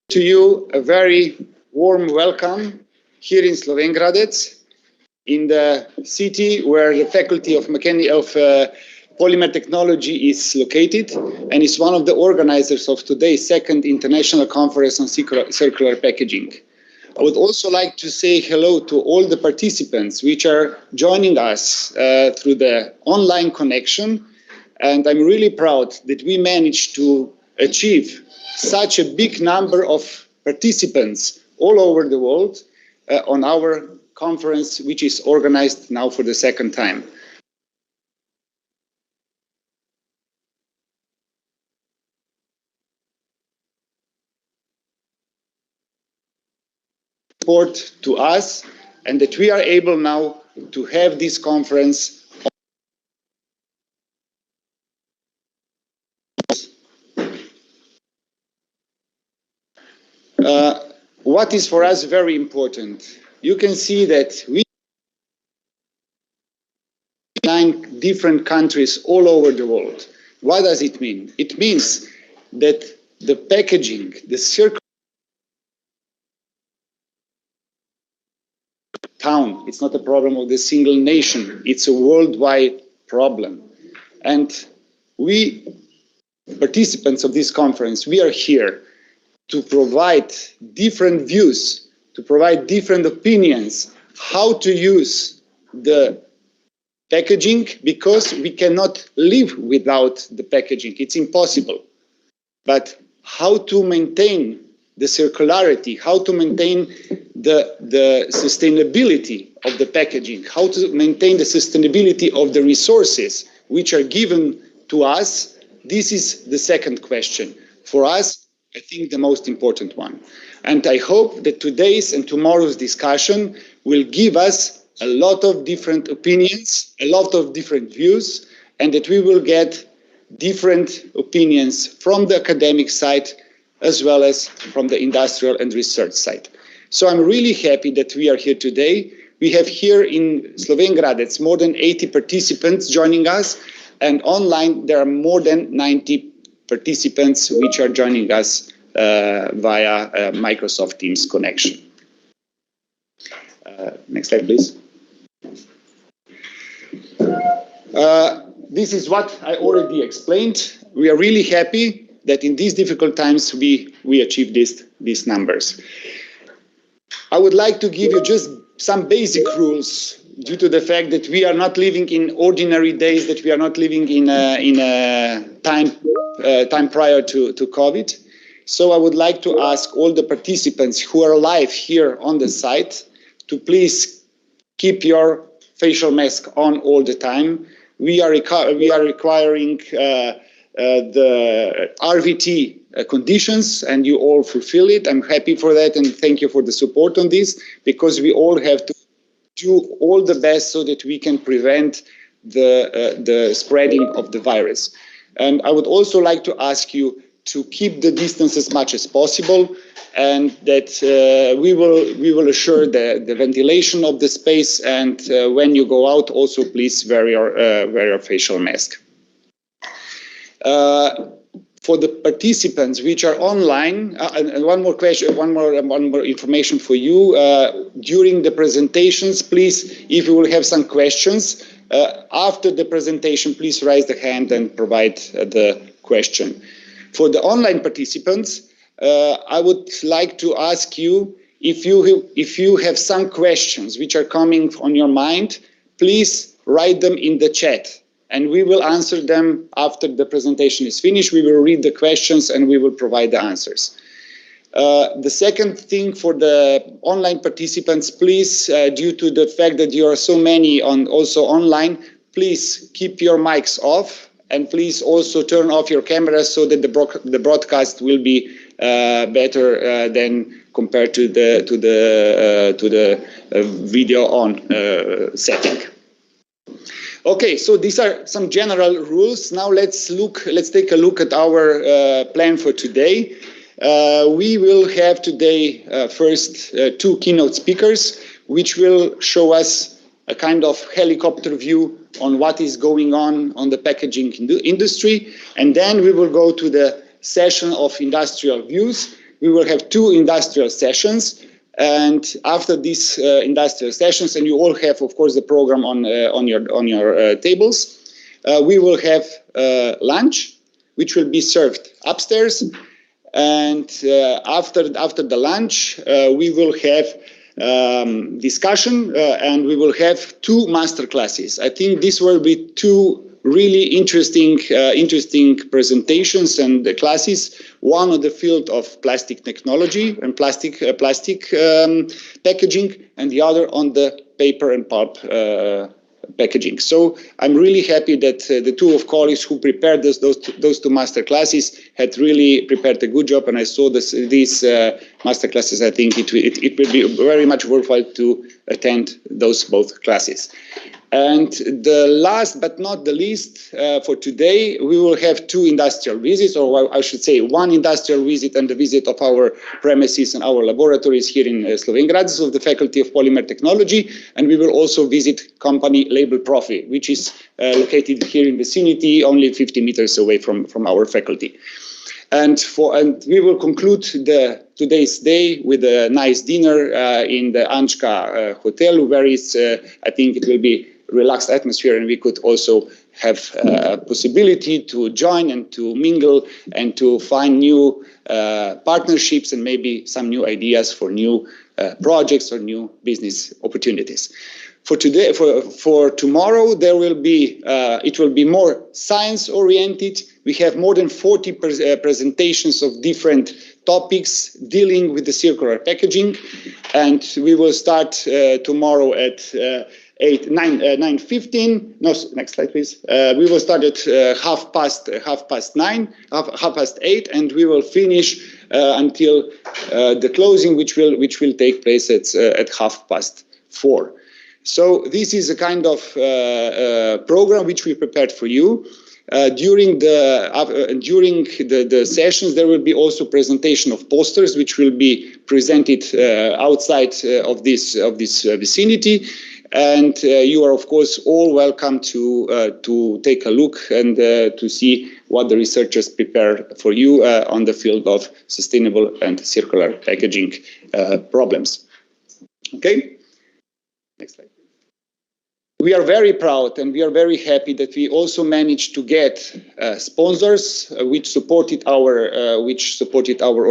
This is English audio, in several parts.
To you a very warm welcome here in Slovenj Gradec, in the city where the Faculty of Polymer Technology is located, and is one of the organizers of today's second International Conference on Circular Packaging. I would also like to say hello to all the participants which are joining us through the online connection, and I'm really proud that we managed to achieve such a big number of participants all over the world on our conference, which is organized now for the second time. Support to us, and that we are able now to have this conference. What is for us very important? You can see that we 9 different countries all over the world. What does it mean? It means that the packaging, the circular town, it's not a problem of the single nation, it's a worldwide problem. And we, participants of this conference, we are here to provide different views, to provide different opinions, how to use the packaging, because we cannot live without the packaging. It's impossible. But how to maintain the circularity, how to maintain the sustainability of the packaging, how to maintain the sustainability of the resources which are given to us, this is the second question. For us, I think the most important one. And I hope that today's and tomorrow's discussion will give us a lot of different opinions, a lot of different views, and that we will get different opinions from the academic side as well as from the industrial and research side. So I'm really happy that we are here today. We have here in Slovenj Gradec more than 80 participants joining us, and online there are more than 90 participants which are joining us via Microsoft Teams connection. Next slide, please. This is what I already explained. We are really happy that in these difficult times we achieved these numbers. I would like to give you just some basic rules, due to the fact that we are not living in ordinary days, that we are not living in a time prior to COVID. So I would like to ask all the participants who are live here on the site to please keep your facial mask on all the time. We are requiring the RVT conditions, and you all fulfill it. I'm happy for that, and thank you for the support on this, because we all have to do all the best so that we can prevent the spreading of the virus. And I would also like to ask you to keep the distance as much as possible, and that we will assure the ventilation of the space, and when you go out also please wear your facial mask. For the participants which are online, and one more question, one more information for you. During the presentations, please, if you will have some questions after the presentation, please raise the hand and provide the question. For the online participants, I would like to ask you, if you have some questions which are coming on your mind, please write them in the chat, and we will answer them after the presentation is finished. We will read the questions and we will provide the answers. The second thing for the online participants, please, due to the fact that you are so many also online, please keep your mics off, and please also turn off your cameras so that the broadcast will be better than compared to the video on setting. Okay, so these are some general rules. Now let's take a look at our plan for today. We will have today first 2 keynote speakers, which will show us a kind of helicopter view on what is going on the packaging industry, and then we will go to the session of industrial views, we will have 2 industrial sessions. And after these industrial sessions, and you all have, of course, the program on your tables, we will have lunch, which will be served upstairs. And after the lunch, we will have discussion, and we will have 2 master classes. I think this will be 2 really interesting presentations and classes. One on the field of plastic technology and plastic packaging, and the other on the paper and pulp packaging. So I'm really happy that the 2 colleagues who prepared those 2 master classes had really prepared a good job, and I saw these master classes. I think it will be very much worthwhile to attend those both classes. And the last but not the least, for today, we will have 2 industrial visits, or I should say 1 industrial visit and the visit of our premises and our laboratories here in Slovenj Gradec of the Faculty of Polymer Technology. And we will also visit company Label Profi, which is located here in the vicinity, only 50 meters away from our faculty. And we will conclude today's day with a nice dinner in the Ančka Hotel, where I think it will be relaxed atmosphere, and we could also have a possibility to join and to mingle and to find new partnerships and maybe some new ideas for new projects or new business opportunities. For today, for tomorrow, there will be it will be more science oriented. We have more than 40 presentations of different topics dealing with the circular packaging, and we will start tomorrow at 9:15. No, next slide, please. We will start at half past 8, and we will finish until the closing, which will take place at 4:30. So this is a kind of program which we prepared for you. During the sessions, there will be also presentation of posters which will be presented outside of this vicinity. And you are, of course, all welcome to take a look and to see what the researchers prepare for you on the field of sustainable and circular packaging problems. Okay, next slide. We are very proud and we are very happy that we also managed to get sponsors which supported our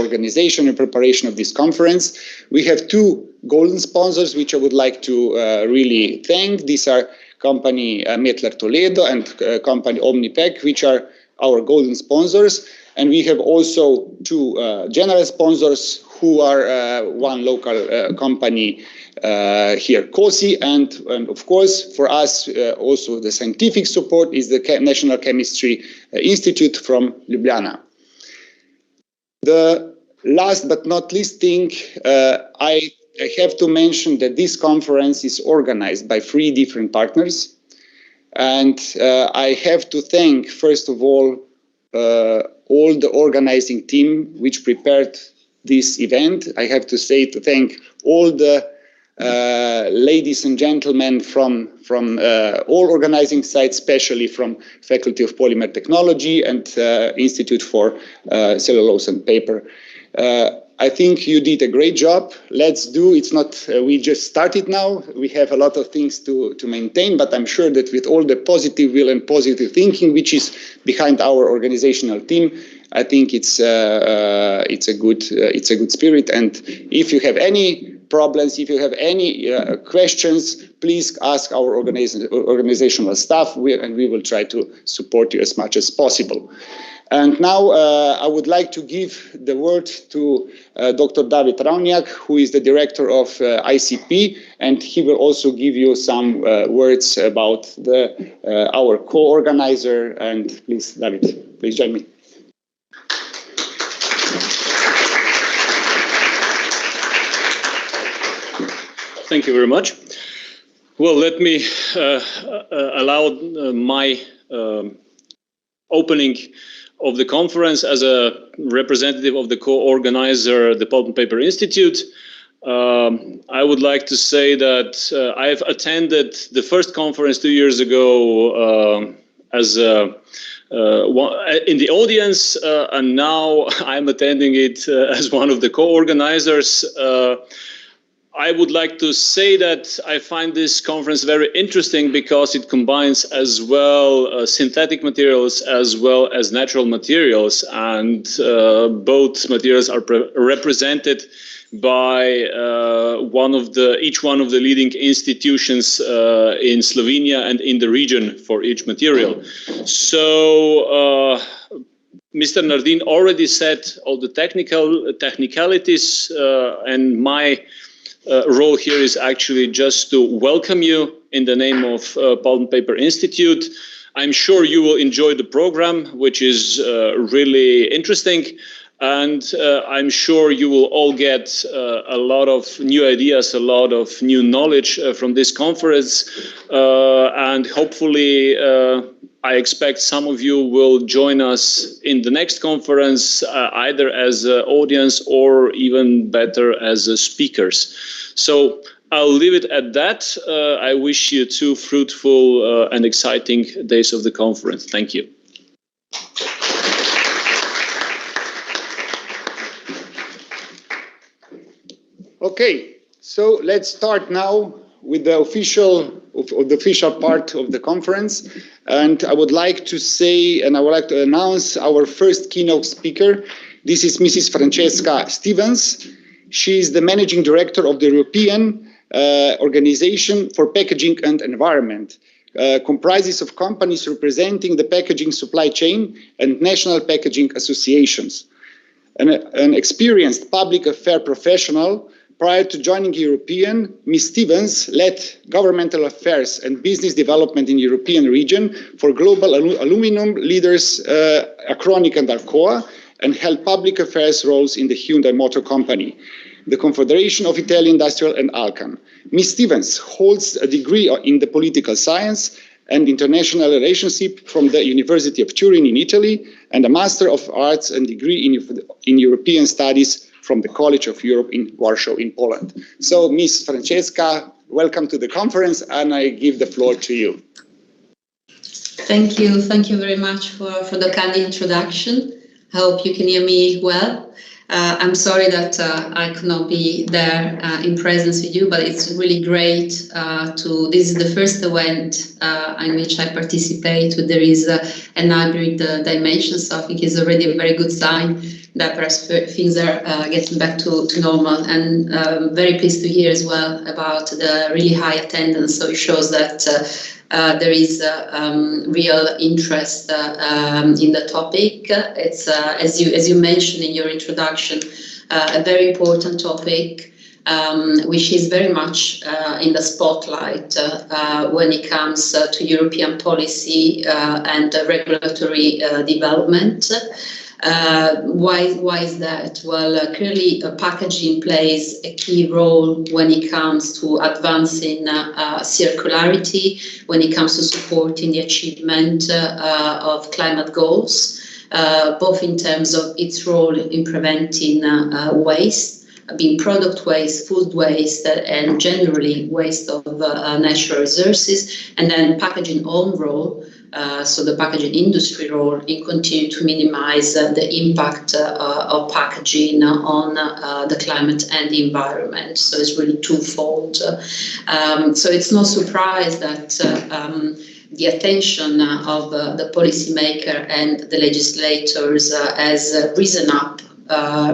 organization and preparation of this conference. We have 2 golden sponsors which I would like to really thank. These are company Mettler Toledo and company Omnipack, which are our golden sponsors. And we have also 2 general sponsors who are one local company here, COSI, and of course for us also the scientific support is the National Chemistry Institute from Ljubljana. The last but not least thing, I have to mention that this conference is organized by 3 different partners, and I have to thank first of all the organizing team which prepared this event. I have to thank all the ladies and gentlemen from all organizing sites, especially from Faculty of Polymer Technology and Institute for Cellulose and Paper. I think you did a great job. Let's do, it's not, we just started now. We have a lot of things to maintain, but I'm sure that with all the positive will and positive thinking, which is behind our organizational team, I think it's a good spirit. And if you have any problems, if you have any questions, please ask our organizational staff, and we will try to support you as much as possible. And now I would like to give the word to Dr. David Ravnjak, who is the director of ICP, and he will also give you some words about our co-organizer. And please, David, please join me. Thank you very much. Well, let me allow my opening of the conference as a representative of the co-organizer, the Pulp and Paper Institute. I would like to say that I've attended the first conference 2 years ago as a in the audience, and now I'm attending it as one of the co-organizers. I would like to say that I find this conference very interesting because it combines as well synthetic materials as well as natural materials, and both materials are represented by each one of the leading institutions in Slovenia and in the region for each material. So Mr. Nardin already said all the technicalities, and my role here is actually just to welcome you in the name of Pulp and Paper Institute. I'm sure you will enjoy the program, which is really interesting. And I'm sure you will all get a lot of new ideas, a lot of new knowledge from this conference. And hopefully, I expect some of you will join us in the next conference, either as an audience or even better as speakers. So I'll leave it at that. I wish you 2 fruitful and exciting days of the conference. Thank you. Okay, so let's start now with the official part of the conference. And I would like to say, and I would like to announce our first keynote speaker. This is Mrs. Francesca Stevens. She is the Managing Director of the European Organization for Packaging and Environment. Comprises of companies representing the packaging supply chain and national packaging associations. An experienced public affairs professional, prior to joining European, Ms. Stevens led governmental affairs and business development in the European region for global aluminum leaders Acronic and Alcoa, and held public affairs roles in the Hyundai Motor Company, the Confederation of Italian Industrial, and Alcan. Ms. Stevens holds a degree in the political science and international relationship from the University of Turin in Italy, and a Master of Arts and degree in European Studies from the College of Europe in Warsaw in Poland. So, Ms. Francesca, welcome to the conference, and I give the floor to you. Thank you very much for the kind introduction. I hope you can hear me well. I'm sorry that I could not be there in presence with you, but it's really great this is the first event in which I participate. There is an hybrid dimension, so I think it's already a very good sign that perhaps things are getting back to normal. And very pleased to hear as well about the really high attendance, so it shows that there is real interest in the topic. It's as you mentioned in your introduction, a very important topic, which is very much in the spotlight when it comes to European policy and regulatory development. Why is that? Well, clearly packaging plays a key role when it comes to advancing circularity, when it comes to supporting the achievement of climate goals, both in terms of its role in preventing waste, being product waste, food waste, and generally waste of natural resources, and then packaging own role. So the packaging industry role in continuing to minimize the impact of packaging on the climate and the environment. So it's really twofold. So it's no surprise that the attention of the policymaker and the legislators has risen up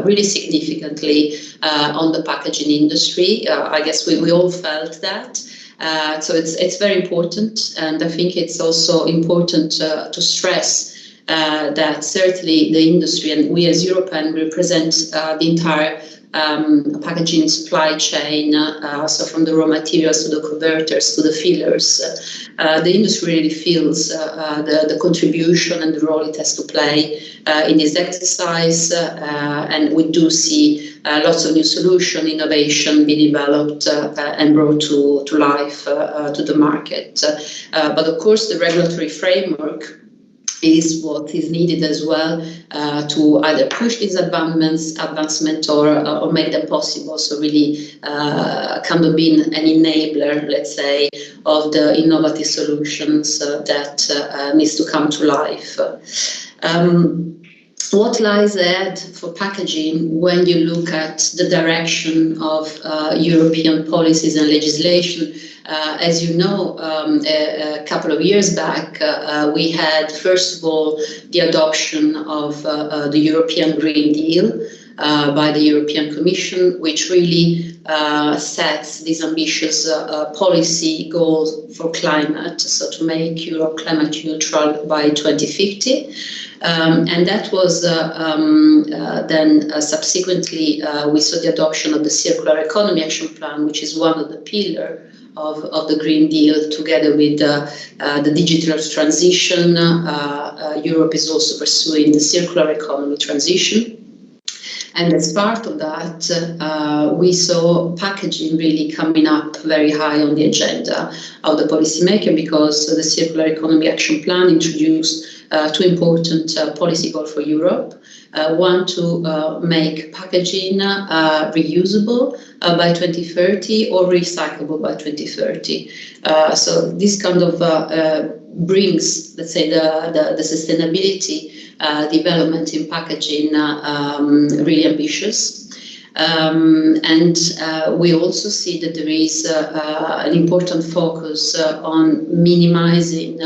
really significantly on the packaging industry. I guess we all felt that. So it's very important, and I think it's also important to stress that certainly the industry, and we as European represent the entire packaging supply chain, so from the raw materials to the converters to the fillers. The industry really feels the contribution and the role it has to play in this exercise, and we do see lots of new solution, innovation being developed and brought to life to the market. But of course, the regulatory framework is what is needed as well to either push these advancement or make them possible. So really kind of being an enabler, let's say, of the innovative solutions that needs to come to life. What lies ahead for packaging when you look at the direction of European policies and legislation? As you know, a couple of years back, we had, first of all, the adoption of the European Green Deal by the European Commission, which really sets these ambitious policy goals for climate, so to make Europe climate neutral by 2050. And that was then subsequently we saw the adoption of the Circular Economy Action Plan, which is one of the pillars of the Green Deal, together with the digital transition. Europe is also pursuing the circular economy transition. And as part of that, we saw packaging really coming up very high on the agenda of the policymaker, because the Circular Economy Action Plan introduced two important policy goals for Europe. One, to make packaging reusable by 2030 or recyclable by 2030. So this kind of brings, let's say, the sustainability development in packaging really ambitious. And we also see that there is an important focus on minimizing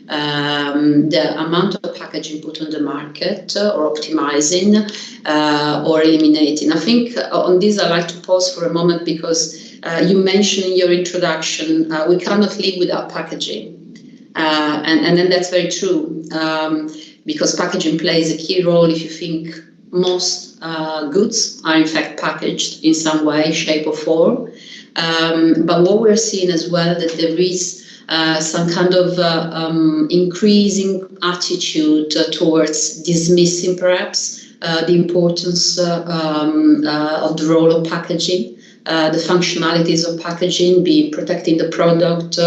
the amount of packaging put on the market, or optimizing or eliminating. I think on this I'd like to pause for a moment, because you mentioned in your introduction we cannot live without packaging. And then that's very true, because packaging plays a key role. If you think, most goods are in fact packaged in some way, shape or form. But what we're seeing as well, that there is some kind of increasing attitude towards dismissing perhaps the importance of the role of packaging. The functionalities of packaging, being protecting the product,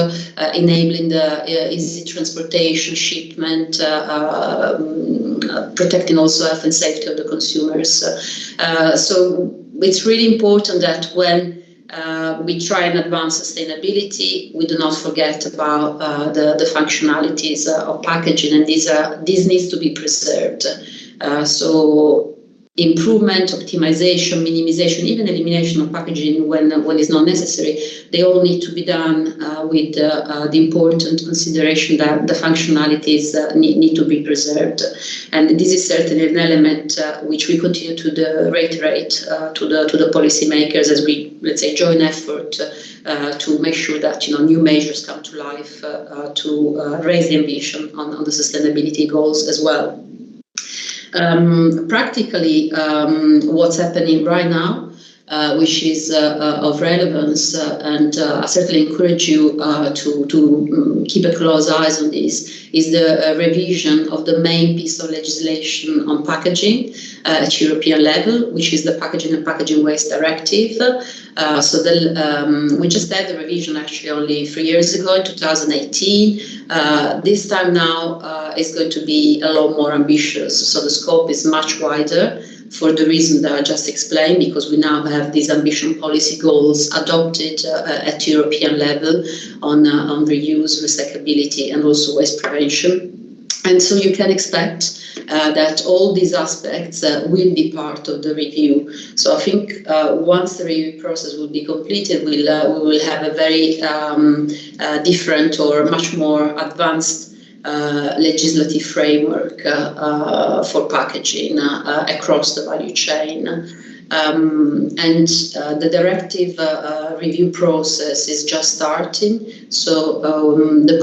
enabling the easy transportation, shipment, protecting also health and safety of the consumers. So it's really important that when we try and advance sustainability, we do not forget about the functionalities of packaging, and these needs to be preserved. So improvement, optimization, minimization, even elimination of packaging when it's not necessary, they all need to be done with the important consideration that the functionalities need to be preserved. And this is certainly an element which we continue to reiterate to the policymakers as we, let's say, join effort to make sure that new measures come to life to raise the ambition on the sustainability goals as well. Practically, what's happening right now, which is of relevance, and I certainly encourage you to keep a close eyes on this, is the revision of the main piece of legislation on packaging at European level, which is the Packaging and Packaging Waste Directive. We just had the revision actually only 3 years ago, in 2018. This time now is going to be a lot more ambitious. So the scope is much wider, for the reason that I just explained, because we now have these ambition policy goals adopted at European level on reuse, recyclability, and also waste prevention. And so you can expect that all these aspects will be part of the review. So I think once the review process will be completed, we will have a very different or much more advanced legislative framework for packaging across the value chain. And the directive review process is just starting. So the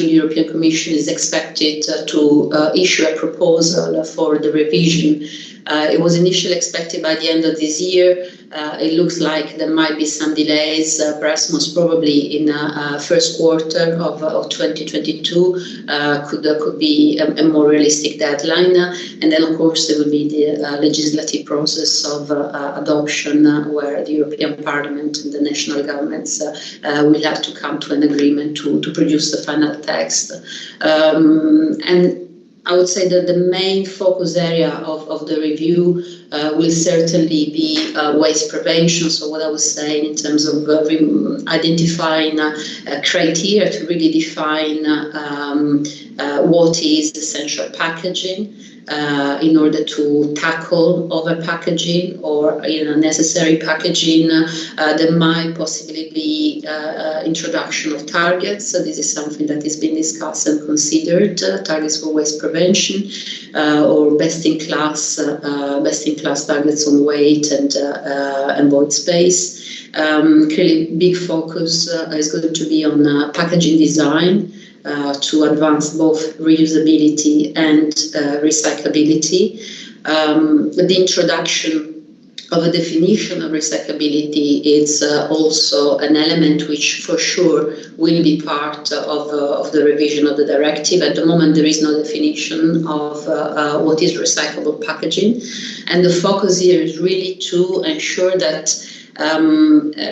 European Commission is expected to issue a proposal for the revision. It was initially expected by the end of this year. It looks like there might be some delays, perhaps most probably in first quarter of 2022 could be a more realistic deadline. And then, of course, there will be the legislative process of adoption, where the European Parliament and the national governments will have to come to an agreement to produce the final text. And I would say that the main focus area of the review will certainly be waste prevention. So what I was saying in terms of identifying criteria to really define what is essential packaging in order to tackle over-packaging or necessary packaging. There might possibly be introduction of targets. So this is something that is being discussed and considered, targets for waste prevention or best-in-class targets on weight and void space. Clearly, big focus is going to be on packaging design to advance both reusability and recyclability. The introduction of a definition of recyclability is also an element which for sure will be part of the revision of the directive. At the moment, there is no definition of what is recyclable packaging. And the focus here is really to ensure that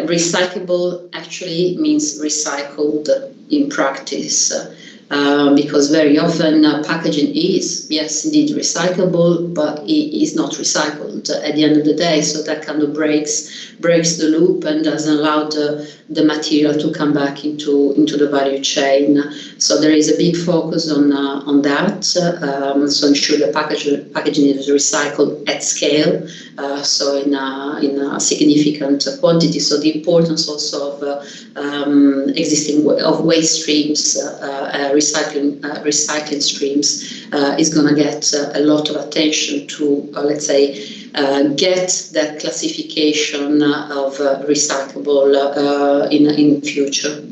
recyclable actually means recycled in practice. Because very often packaging is, yes, indeed recyclable, but it is not recycled at the end of the day. So that kind of breaks the loop and doesn't allow the material to come back into the value chain. So there is a big focus on that. So ensure the packaging is recycled at scale, so in a significant quantity. So the importance also of existing waste streams, recycling streams is going to get a lot of attention to, let's say, get that classification of recyclable in future.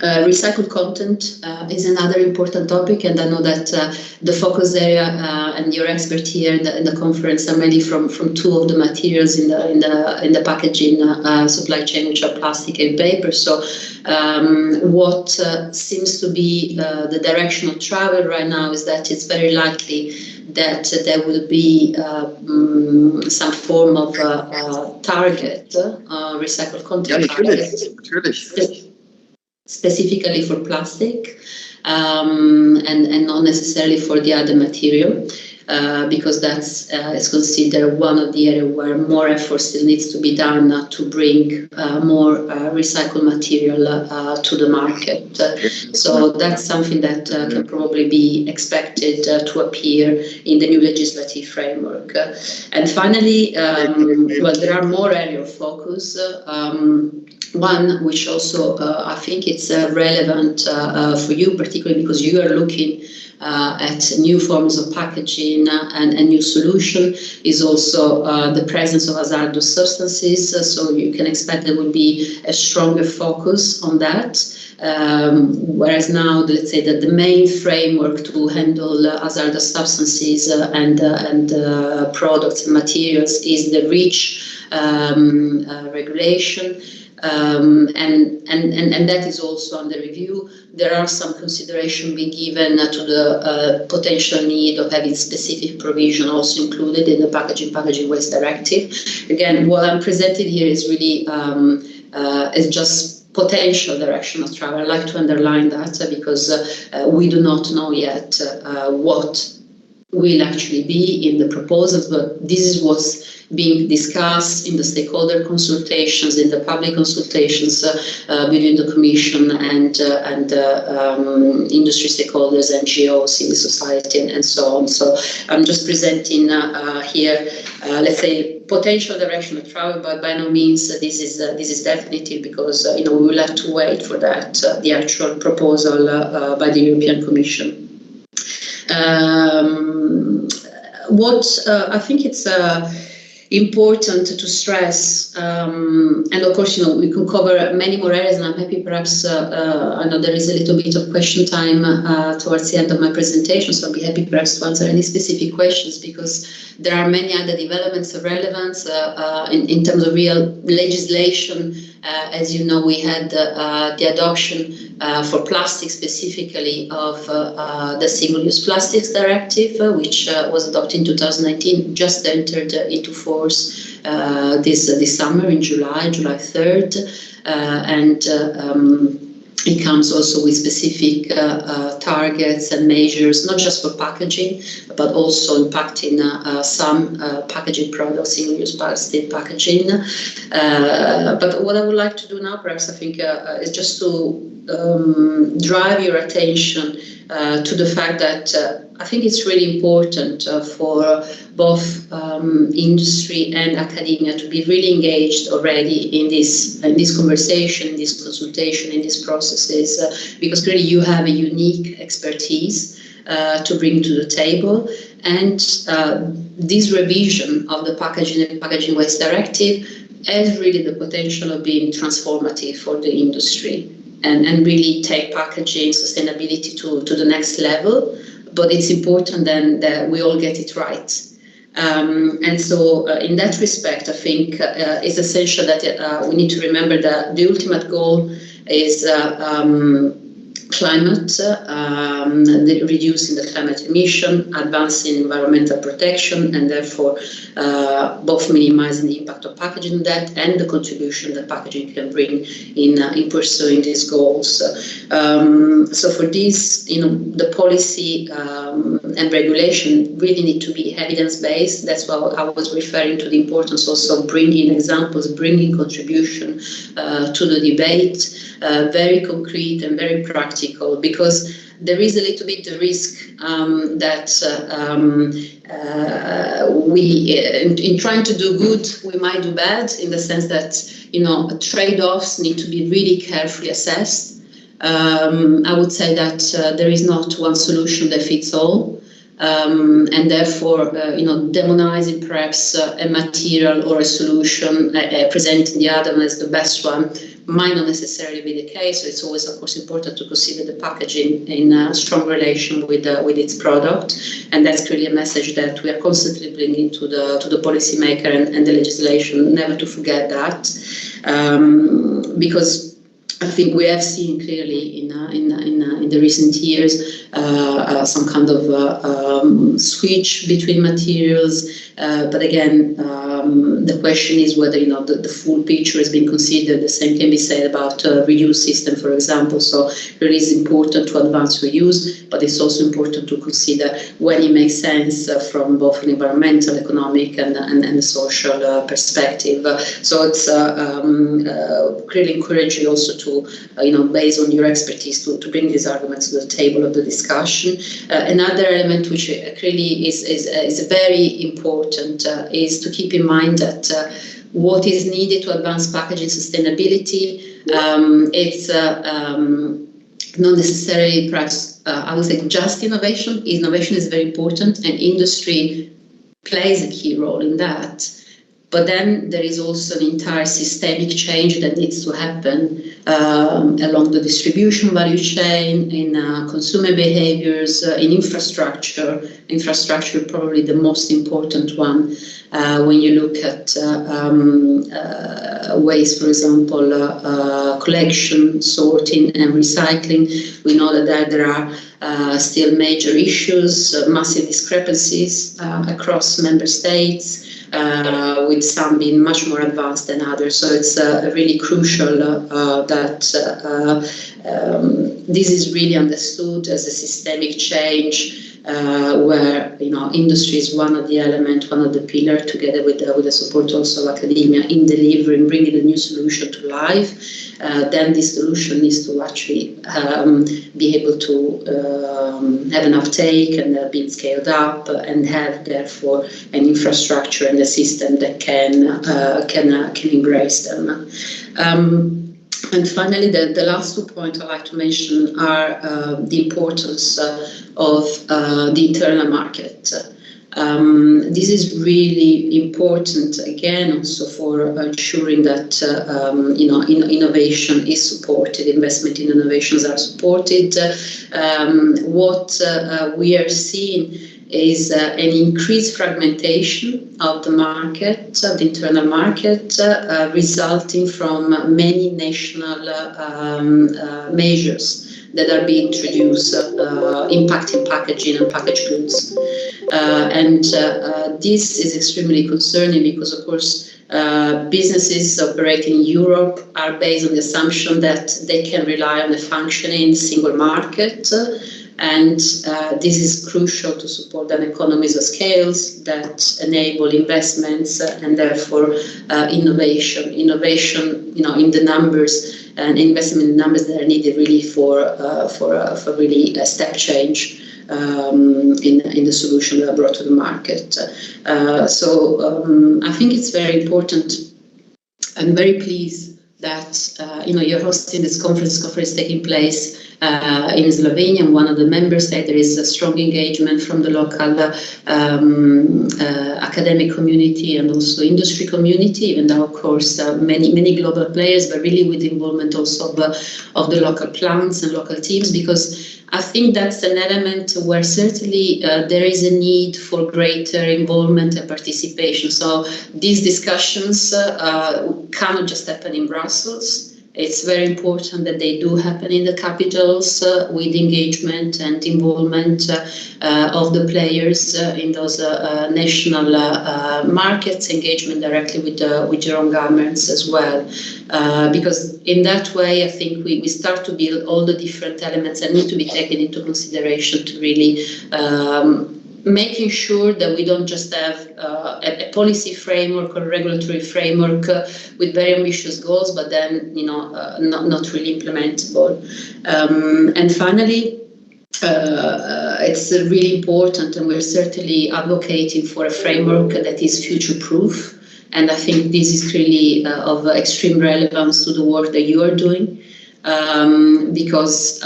Recycled content is another important topic, and I know that the focus area and your expert here in the conference are mainly from two of the materials in the packaging supply chain, which are plastic and paper. So what seems to be the direction of travel right now is that it's very likely that there will be some form of target, recycled content target. Specifically for plastic and not necessarily for the other material, because that's is considered one of the areas where more effort still needs to be done to bring more recycled material to the market. So that's something that can probably be expected to appear in the new legislative framework. And finally, well, there are more areas of focus. One which also I think it's relevant for you, particularly because you are looking at new forms of packaging and a new solution, is also the presence of hazardous substances. So you can expect there will be a stronger focus on that. Whereas now, let's say that the main framework to handle hazardous substances and products and materials is the REACH regulation. And that is also under review. There are some consideration being given to the potential need of having specific provision also included in the packaging waste directive. Again, what I'm presenting here is really is just potential direction of travel. I'd like to underline that because we do not know yet what will actually be in the proposals, but this is what's being discussed in the stakeholder consultations, in the public consultations between the Commission and industry stakeholders, NGOs, civil society, and so on. So I'm just presenting here, let's say, potential direction of travel, but by no means this is definitive, because we will have to wait for that, the actual proposal by the European Commission. What I think it's important to stress, and of course, we can cover many more areas, and I'm happy perhaps, I know there is a little bit of question time towards the end of my presentation, so I'll be happy perhaps to answer any specific questions, because there are many other developments of relevance in terms of real legislation. As you know, we had the adoption for plastic specifically of the Single-Use Plastics Directive, which was adopted in 2019, just entered into force this summer in July 3rd. And It comes also with specific targets and measures, not just for packaging, but also impacting some packaging products, single-use plastic packaging. But what I would like to do now, perhaps, I think, is just to drive your attention to the fact that I think it's really important for both industry and academia to be really engaged already in this conversation, in this consultation, in these processes, because really you have a unique expertise to bring to the table. And this revision of the Packaging and Packaging Waste Directive has really the potential of being transformative for the industry and really take packaging sustainability to the next level. But it's important then that we all get it right. And so in that respect, I think it's essential that we need to remember that the ultimate goal is climate, reducing the climate emission, advancing environmental protection, and therefore both minimizing the impact of packaging that and the contribution that packaging can bring in pursuing these goals. So for this, the policy and regulation really need to be evidence-based. That's why I was referring to the importance also of bringing examples, bringing contribution to the debate, very concrete and very practical, because there is a little bit the risk that we, in trying to do good, we might do bad, in the sense that trade-offs need to be really carefully assessed. I would say that there is not one solution that fits all. And therefore, demonizing perhaps a material or a solution, presenting the other as the best one, might not necessarily be the case. So it's always, of course, important to consider the packaging in a strong relation with its product, and that's clearly a message that we are constantly bringing to the policymaker and the legislation. Never to forget that, because I think we have seen clearly in the recent years some kind of switch between materials, but again, the question is whether the full picture has been considered. The same can be said about reuse system, for example. So it is important to advance reuse, but it's also important to consider when it makes sense from both an environmental, economic, and social perspective. So it's really encouraging also to, based on your expertise, to bring these arguments to the table of the discussion. Another element which really is very important is to keep in mind that what is needed to advance packaging sustainability, it's not necessarily perhaps, I would say, just innovation. Innovation is very important, and industry plays a key role in that. But then there is also an entire systemic change that needs to happen along the distribution value chain, in consumer behaviors, in infrastructure. Infrastructure probably the most important one when you look at waste, for example, collection, sorting, and recycling. We know that there are still major issues, massive discrepancies across member states. With some being much more advanced than others. So it's really crucial that this is really understood as a systemic change, where industry is one of the elements, one of the pillars, together with the support also of academia in delivering, bringing a new solution to life. Then this solution needs to actually be able to have an uptake and being scaled up, and have therefore an infrastructure and a system that can embrace them. And finally, the last 2 points I'd like to mention are the importance of the internal market. This is really important, again, also for ensuring that innovation is supported, investment in innovations are supported. What we are seeing is an increased fragmentation of the market, of the internal market, resulting from many national measures that are being introduced, impacting packaging and packaged goods. This is extremely concerning because, of course, businesses operating in Europe are based on the assumption that they can rely on a functioning single market. This is crucial to support an economies of scales that enable investments and therefore innovation. Innovation, in the numbers and investment in numbers that are needed really for really a step change in the solution that are brought to the market. I think it's very important. I'm very pleased that you're hosting this conference. Conference taking place in Slovenia, one of the member states. There is a strong engagement from the local academic community and also industry community, even though, of course, many global players, but really with the involvement also of the local plants and local teams, because I think that's an element where certainly there is a need for greater involvement and participation. So these discussions cannot just happen in Brussels. It's very important that they do happen in the capitals with engagement and involvement of the players in those national markets, engagement directly with your own governments as well. Because in that way, I think we start to build all the different elements that need to be taken into consideration to really making sure that we don't just have a policy framework or a regulatory framework with very ambitious goals, but then not really implementable. And finally, it's really important, and we're certainly advocating for a framework that is future-proof. And I think this is really of extreme relevance to the work that you are doing, because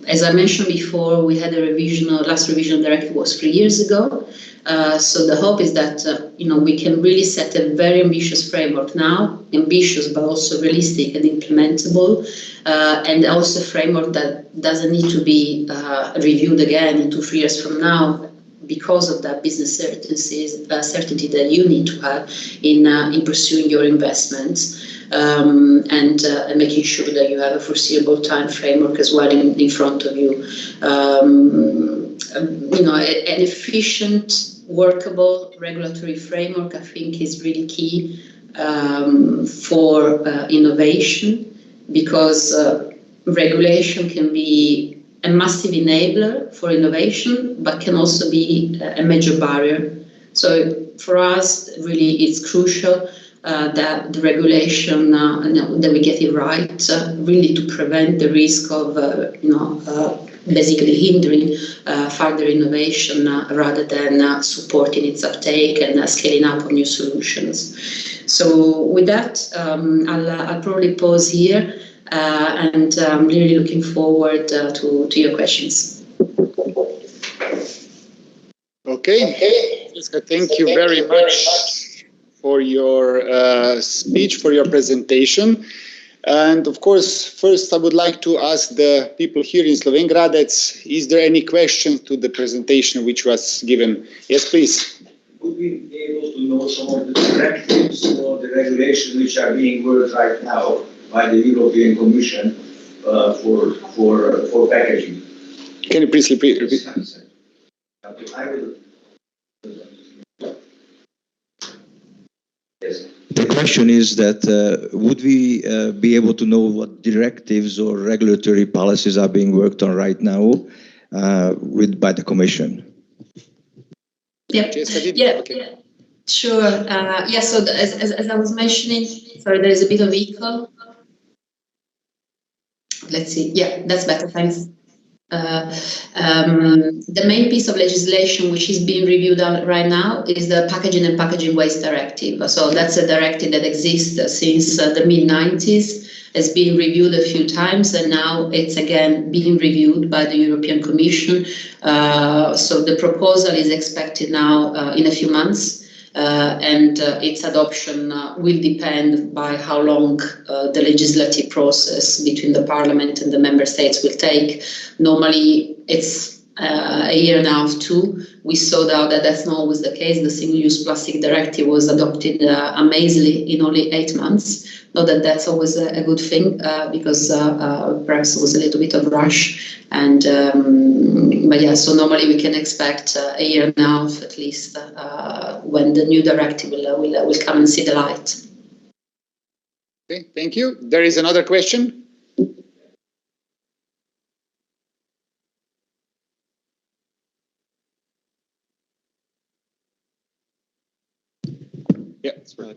as I mentioned before, we had a revision, last revision directive was 3 years ago. So the hope is that we can really set a very ambitious framework now, ambitious but also realistic and implementable, and also a framework that doesn't need to be reviewed again in 2-3 years from now, because of that business certainty that you need to have in pursuing your investments. And making sure that you have a foreseeable time framework as well in front of you. An efficient, workable regulatory framework, I think, is really key for innovation, because regulation can be a massive enabler for innovation, but can also be a major barrier. So for us, really, it's crucial that the regulation, that we get it right, really to prevent the risk of, basically hindering further innovation rather than supporting its uptake and scaling up of new solutions. So with that, I'll probably pause here, and I'm really looking forward to your questions. Okay. Thank you very much for your speech, for your presentation. And of course, first I would like to ask the people here in Slovenj Gradec, is there any question to the presentation which was given? Yes, please. Would we be able to know some of the directives or the regulations which are being worked right now by the European Commission for packaging? Can you please repeat? I will. Yes. The question is that would we be able to know what directives or regulatory policies are being worked on right now by the Commission? Yeah, Okay. Sure. So as I was mentioning, sorry, there is a bit of echo. Let's see. Yeah, that's better. Thanks. The main piece of legislation which is being reviewed right now is the Packaging and Packaging Waste Directive. So that's a directive that exists since the mid-90s, has been reviewed a few times, and now it's again being reviewed by the European Commission. So the proposal is expected now in a few months. And its adoption will depend by how long the legislative process between the Parliament and the Member States will take. Normally, it's a year and a half, 2. We saw now that that's not always the case. The Single-Use Plastic Directive was adopted amazingly in only 8 months. Not that that's always a good thing, because perhaps it was a little bit of rush But yeah, so normally we can expect a year and a half at least when the new directive will come and see the light. Okay, thank you. There is another question. Yeah, that's right.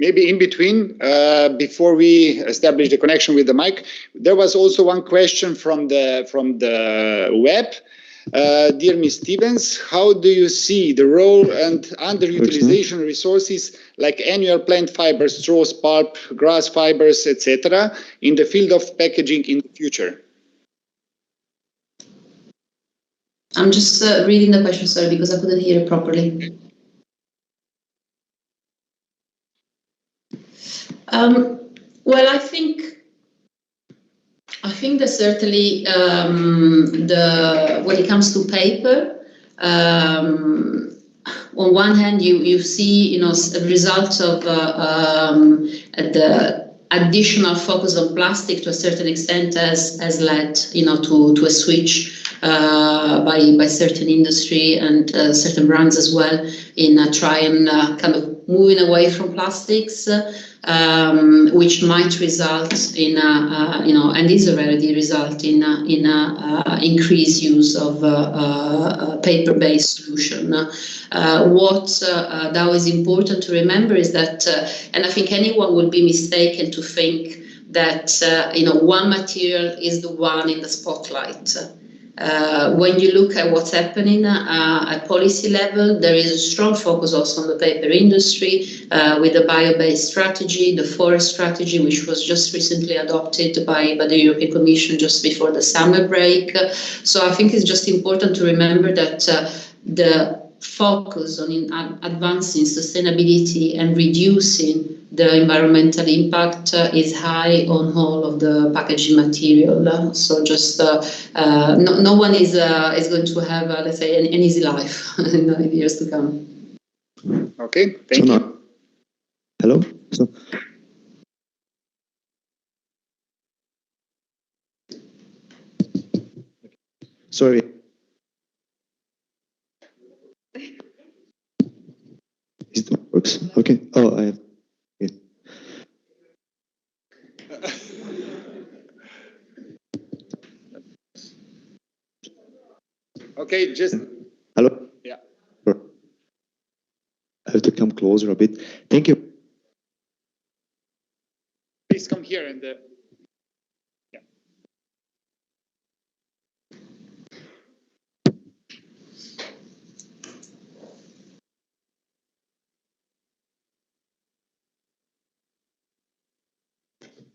Maybe in between, before we establish the connection with the mic, there was also one question from the web. Dear Ms. Stevens, how do you see the role and underutilization resources like annual plant fibers, straws, pulp, grass fibers, etc., in the field of packaging in the future? I'm just reading the question, sorry, because I couldn't hear it properly. Well, I think that certainly when it comes to paper, on one hand, you see, a result of the additional focus on plastic to a certain extent has led, to a switch by certain industry and certain brands as well in try and kind of moving away from plastics. Which might result in, and is already result in increased use of paper-based solution. That was important to remember is that, and I think anyone would be mistaken to think that one material is the one in the spotlight. When you look at what's happening at policy level, there is a strong focus also on the paper industry with the bio-based strategy, the forest strategy, which was just recently adopted by the European Commission just before the summer break. So I think it's just important to remember that the focus on advancing sustainability and reducing the environmental impact is high on all of the packaging material. So just no one is going to have, let's say, an easy life in the years to come. Okay, thank you. Hello? Sorry. It works. Okay. Oh, I have. Yeah. Okay, just. Hello? Yeah. I have to come closer a bit. Thank you. Please come here and. Yeah.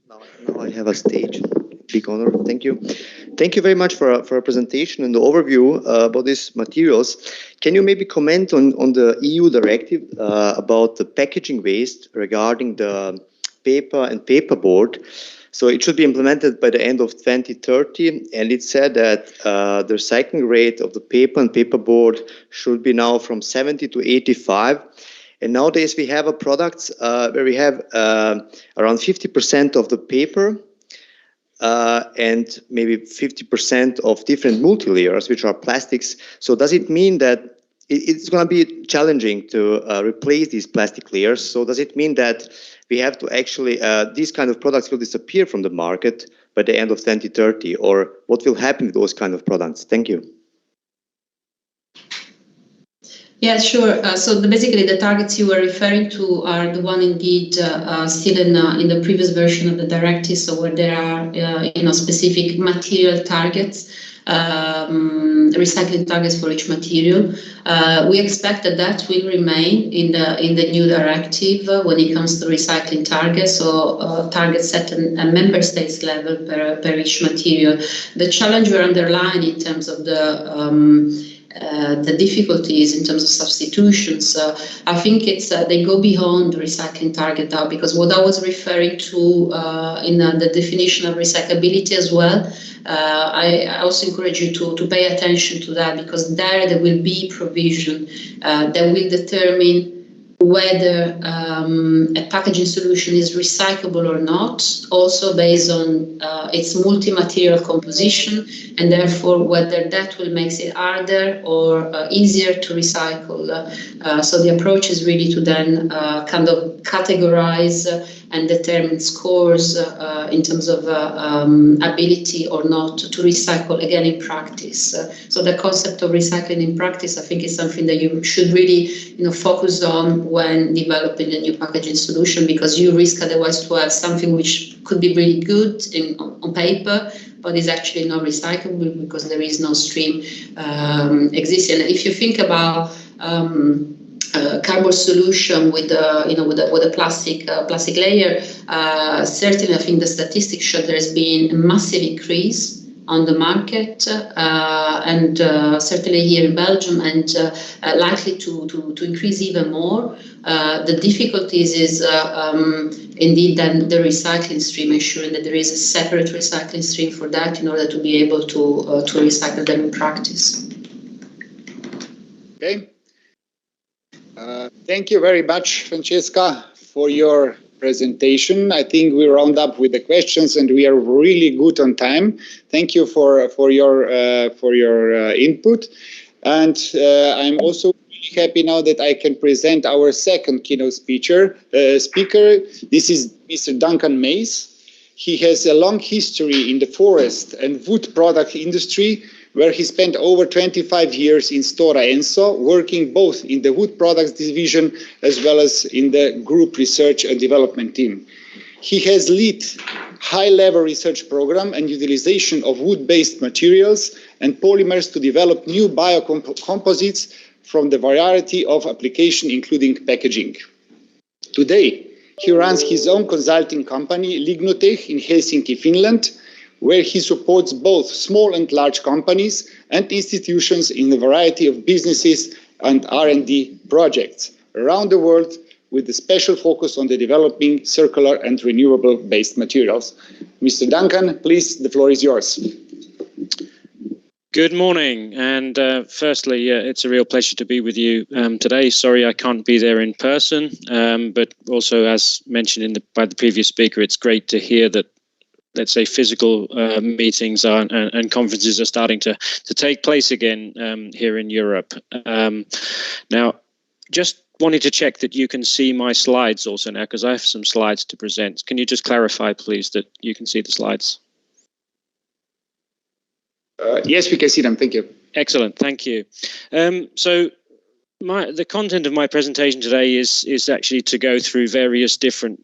Now I have a stage. Big honor. Thank you. Thank you very much for a presentation and the overview about these materials. Can you maybe comment on the EU directive about the packaging waste regarding the paper and paperboard? So it should be implemented by the end of 2030, and it said that the recycling rate of the paper and paperboard should be now from 70 to 85. And nowadays we have a product where we have around 50% of the paper and maybe 50% of different multi-layers, which are plastics. So does it mean that it's going to be challenging to replace these plastic layers? So does it mean that we have to actually, these kind of products will disappear from the market by the end of 2030? Or what will happen with those kind of products? Thank you. Yeah, sure. So basically the targets you were referring to are the one indeed still in the previous version of the directive, so where there are specific material targets, recycling targets for each material. We expect that will remain in the new directive when it comes to recycling targets, so targets set at member states level per each material. The challenge we're underlying in terms of the the difficulties in terms of substitutions, I think they go beyond the recycling target now, because what I was referring to in the definition of recyclability as well, I also encourage you to pay attention to that, because there will be provision that will determine whether a packaging solution is recyclable or not, also based on its multi-material composition, and therefore whether that will make it harder or easier to recycle. So the approach is really to then kind of categorize and determine scores in terms of ability or not to recycle, again, in practice. So the concept of recycling in practice, I think, is something that you should really focus on when developing a new packaging solution, because you risk otherwise to have something which could be really good on paper, but is actually not recyclable because there is no stream existing. And if you think about cardboard solution with a plastic layer, certainly I think the statistics show there's been a massive increase on the market, and certainly here in Belgium, and likely to increase even more. The difficulties is indeed then the recycling stream, ensuring that there is a separate recycling stream for that in order to be able to recycle them in practice. Okay. Thank you very much, Francesca, for your presentation. I think we round up with the questions, and we are really good on time. Thank you for your input, and I'm also really happy now that I can present our second keynote speaker. This is Mr. Duncan Mays. He has a long history in the forest and wood product industry, where he spent over 25 years in Stora Enso, working both in the wood products division as well as in the group research and development team. He has led high-level research program and utilization of wood-based materials and polymers to develop new biocomposites from the variety of application, including packaging. Today, he runs his own consulting company, Lignotech, in Helsinki, Finland, where he supports both small and large companies and institutions in a variety of businesses and R&D projects around the world, with a special focus on the developing circular and renewable-based materials. Mr. Duncan, please, the floor is yours. Good morning, and firstly, it's a real pleasure to be with you today. Sorry I can't be there in person, but also, as mentioned by the previous speaker, it's great to hear that, let's say, physical meetings and conferences are starting to take place again here in Europe. Now, just wanted to check that you can see my slides also now, because I have some slides to present. Can you just clarify, please, that you can see the slides? Yes, we can see them. Thank you. Excellent. Thank you. So the content of my presentation today is actually to go through various different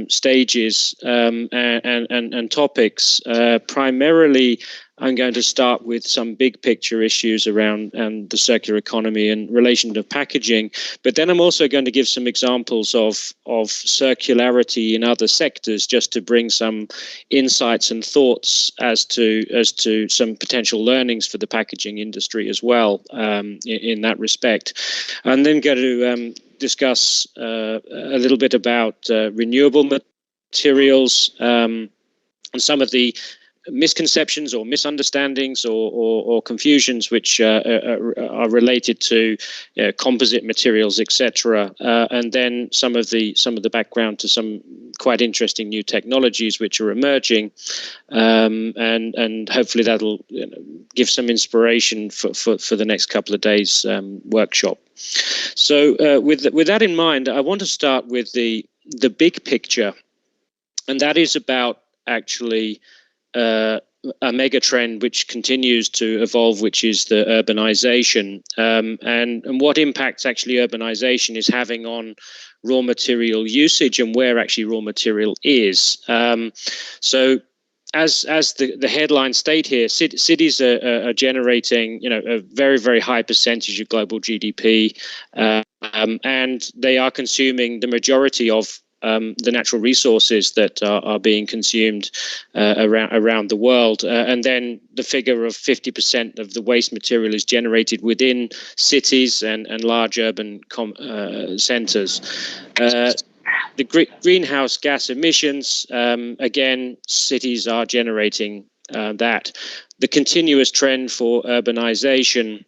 stages and topics. Primarily, I'm going to start with some big picture issues around the circular economy in relation to packaging, but then I'm also going to give some examples of circularity in other sectors, just to bring some insights and thoughts as to some potential learnings for the packaging industry as well in that respect. And then going to discuss a little bit about renewable materials and some of the misconceptions or misunderstandings or confusions which are related to composite materials, etc., and then some of the background to some quite interesting new technologies which are emerging, and hopefully that'll give some inspiration for the next couple of days workshop. So with that in mind, I want to start with the big picture, and that is about actually a mega trend which continues to evolve, which is the urbanization, and what impacts actually urbanization is having on raw material usage and where actually raw material is. So as the headlines state here, cities are generating a very, very high percentage of global GDP, and they are consuming the majority of the natural resources that are being consumed around the world. And then the figure of 50% of the waste material is generated within cities and large urban centres. The greenhouse gas emissions, again, cities are generating that. The continuous trend for urbanization,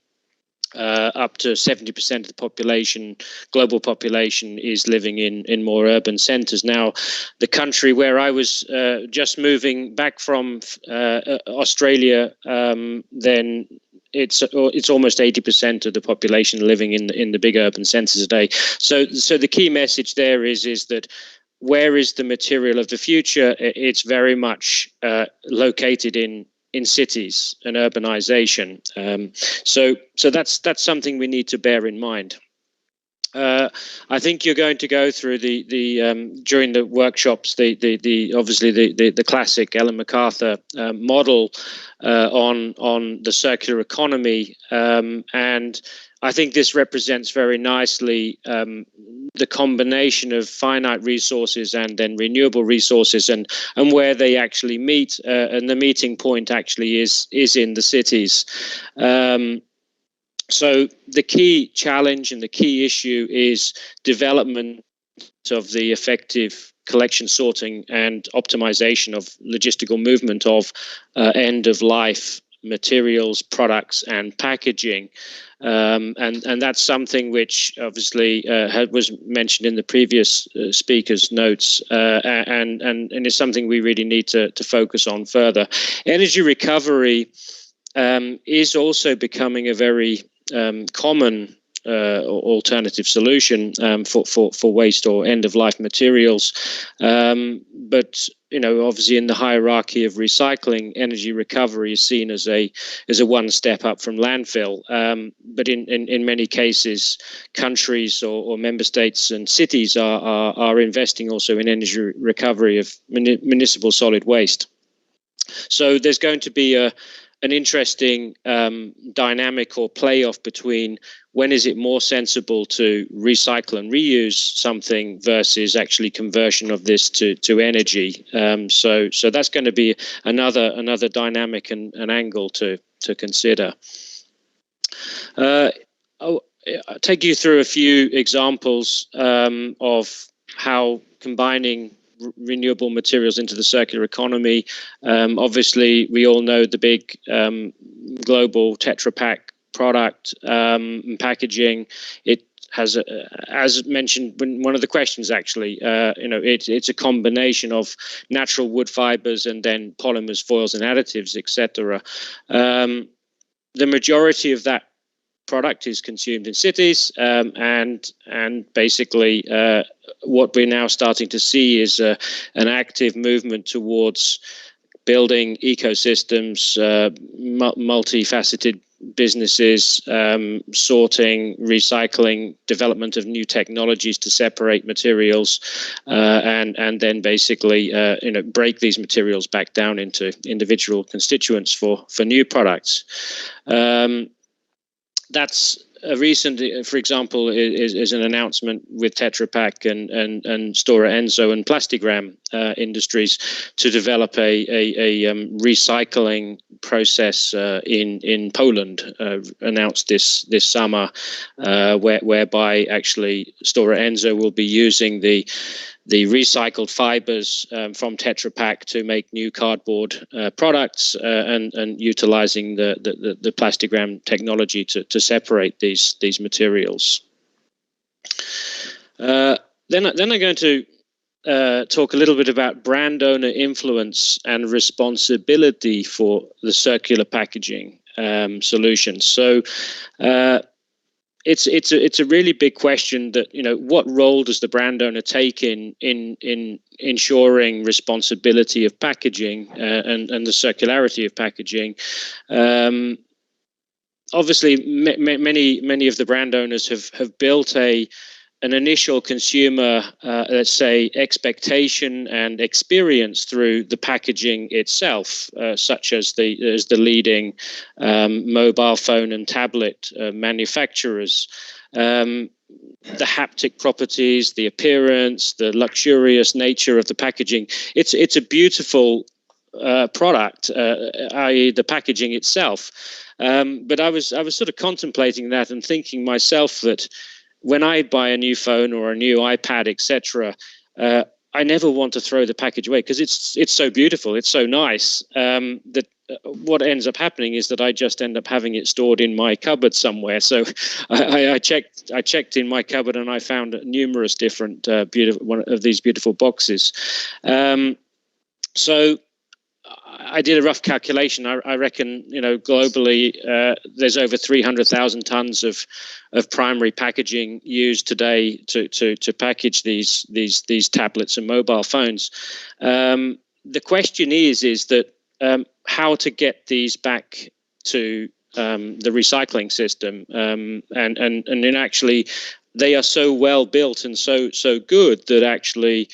up to 70% of the population, global population, is living in more urban centres. Now, the country where I was just moving back from, Australia, then it's almost 80% of the population living in the big urban centres today. So the key message there is that where is the material of the future? It's very much located in cities and urbanization. So that's something we need to bear in mind. I think you're going to go through the during the workshops obviously the classic Ellen MacArthur model on the circular economy, and I think this represents very nicely the combination of finite resources and then renewable resources, and where they actually meet, and the meeting point actually is in the cities. So the key challenge and the key issue is development of the effective collection, sorting and optimization of logistical movement of end-of-life materials, products and packaging. And that's something which obviously was mentioned in the previous speaker's notes, and is something we really need to focus on further. Energy recovery is also becoming a very common alternative solution for waste or end-of-life materials, but obviously in the hierarchy of recycling, energy recovery is seen as a one step up from landfill. But in many cases, countries or member states and cities are investing also in energy recovery of municipal solid waste. So there's going to be an interesting dynamic or playoff between when is it more sensible to recycle and reuse something versus actually conversion of this to energy. So that's going to be another dynamic and angle to consider. I'll take you through a few examples of how combining renewable materials into the circular economy. Obviously, we all know the big global Tetra Pak product packaging. It has, as mentioned in one of the questions, actually, it's a combination of natural wood fibers and then polymers, foils, and additives, etc. The majority of that product is consumed in cities, and basically what we're now starting to see is an active movement towards building ecosystems, multifaceted businesses, sorting, recycling, development of new technologies to separate materials, and then basically break these materials back down into individual constituents for new products. That's a recent, for example, is an announcement with Tetra Pak and Stora Enso and Plastigram Industries to develop a recycling process in Poland, announced this summer, whereby actually Stora Enso will be using the recycled fibers from Tetra Pak to make new cardboard products, and utilizing the Plastigram technology to separate these materials. Then I'm going to talk a little bit about brand owner influence and responsibility for the circular packaging solutions. So it's a really big question that, what role does the brand owner take in ensuring responsibility of packaging and the circularity of packaging. Obviously, many of the brand owners have built an initial consumer, let's say, expectation and experience through the packaging itself, such as the leading mobile phone and tablet manufacturers. the haptic properties, the appearance, the luxurious nature of the packaging. It's a beautiful product, i.e. the packaging itself. But I was sort of contemplating that and thinking myself that when I buy a new phone or a new iPad, etc., I never want to throw the package away because it's so beautiful, it's so nice, that what ends up happening is that I just end up having it stored in my cupboard somewhere. So I checked in my cupboard and I found numerous different beautiful one of these beautiful boxes. So I did a rough calculation. I reckon, globally, there's over 300,000 tons of primary packaging used today to package these tablets and mobile phones. The question is that how to get these back to the recycling system, and then actually they are so well built and so good that actually.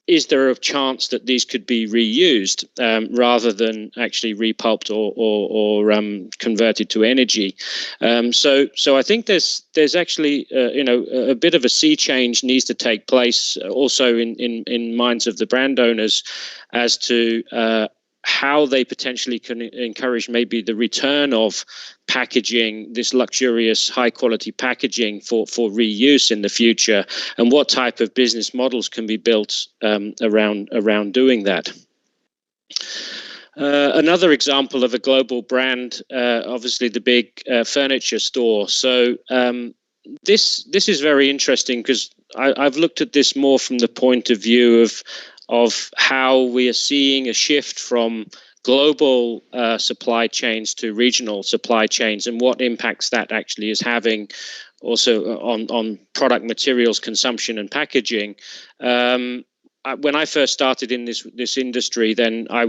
Is there a chance that these could be reused rather than actually repulped or converted to energy? So I think there's actually a bit of a sea change needs to take place also in minds of the brand owners as to how they potentially can encourage maybe the return of packaging, this luxurious high quality packaging for reuse in the future, and what type of business models can be built around doing that. Another example of a global brand, obviously the big furniture store. So this is very interesting because I've looked at this more from the point of view of how we are seeing a shift from global supply chains to regional supply chains and what impacts that actually is having also on product materials consumption and packaging. When I first started in this industry, then I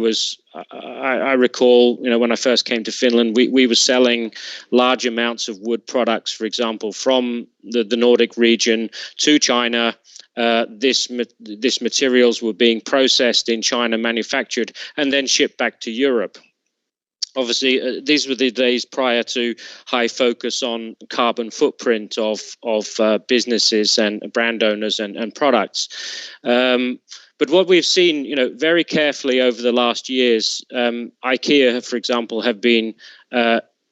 recall, when I first came to Finland, we were selling large amounts of wood products, for example, from the Nordic region to China. This materials were being processed in China, manufactured, and then shipped back to Europe. Obviously, these were the days prior to high focus on carbon footprint of businesses and brand owners and products. But what we've seen, very carefully over the last years, IKEA, for example, have been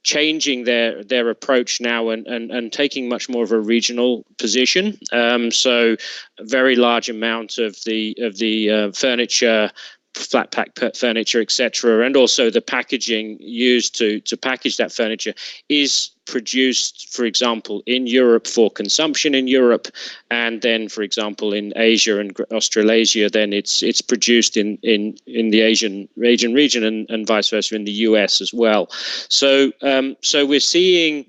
changing their approach now and taking much more of a regional position. So a very large amount of the furniture, flat pack furniture, etc., and also the packaging used to package that furniture is produced, for example, in Europe for consumption in Europe, and then, for example, in Asia and Australasia, then it's produced in the Asian region and vice versa in the US as well. So we're seeing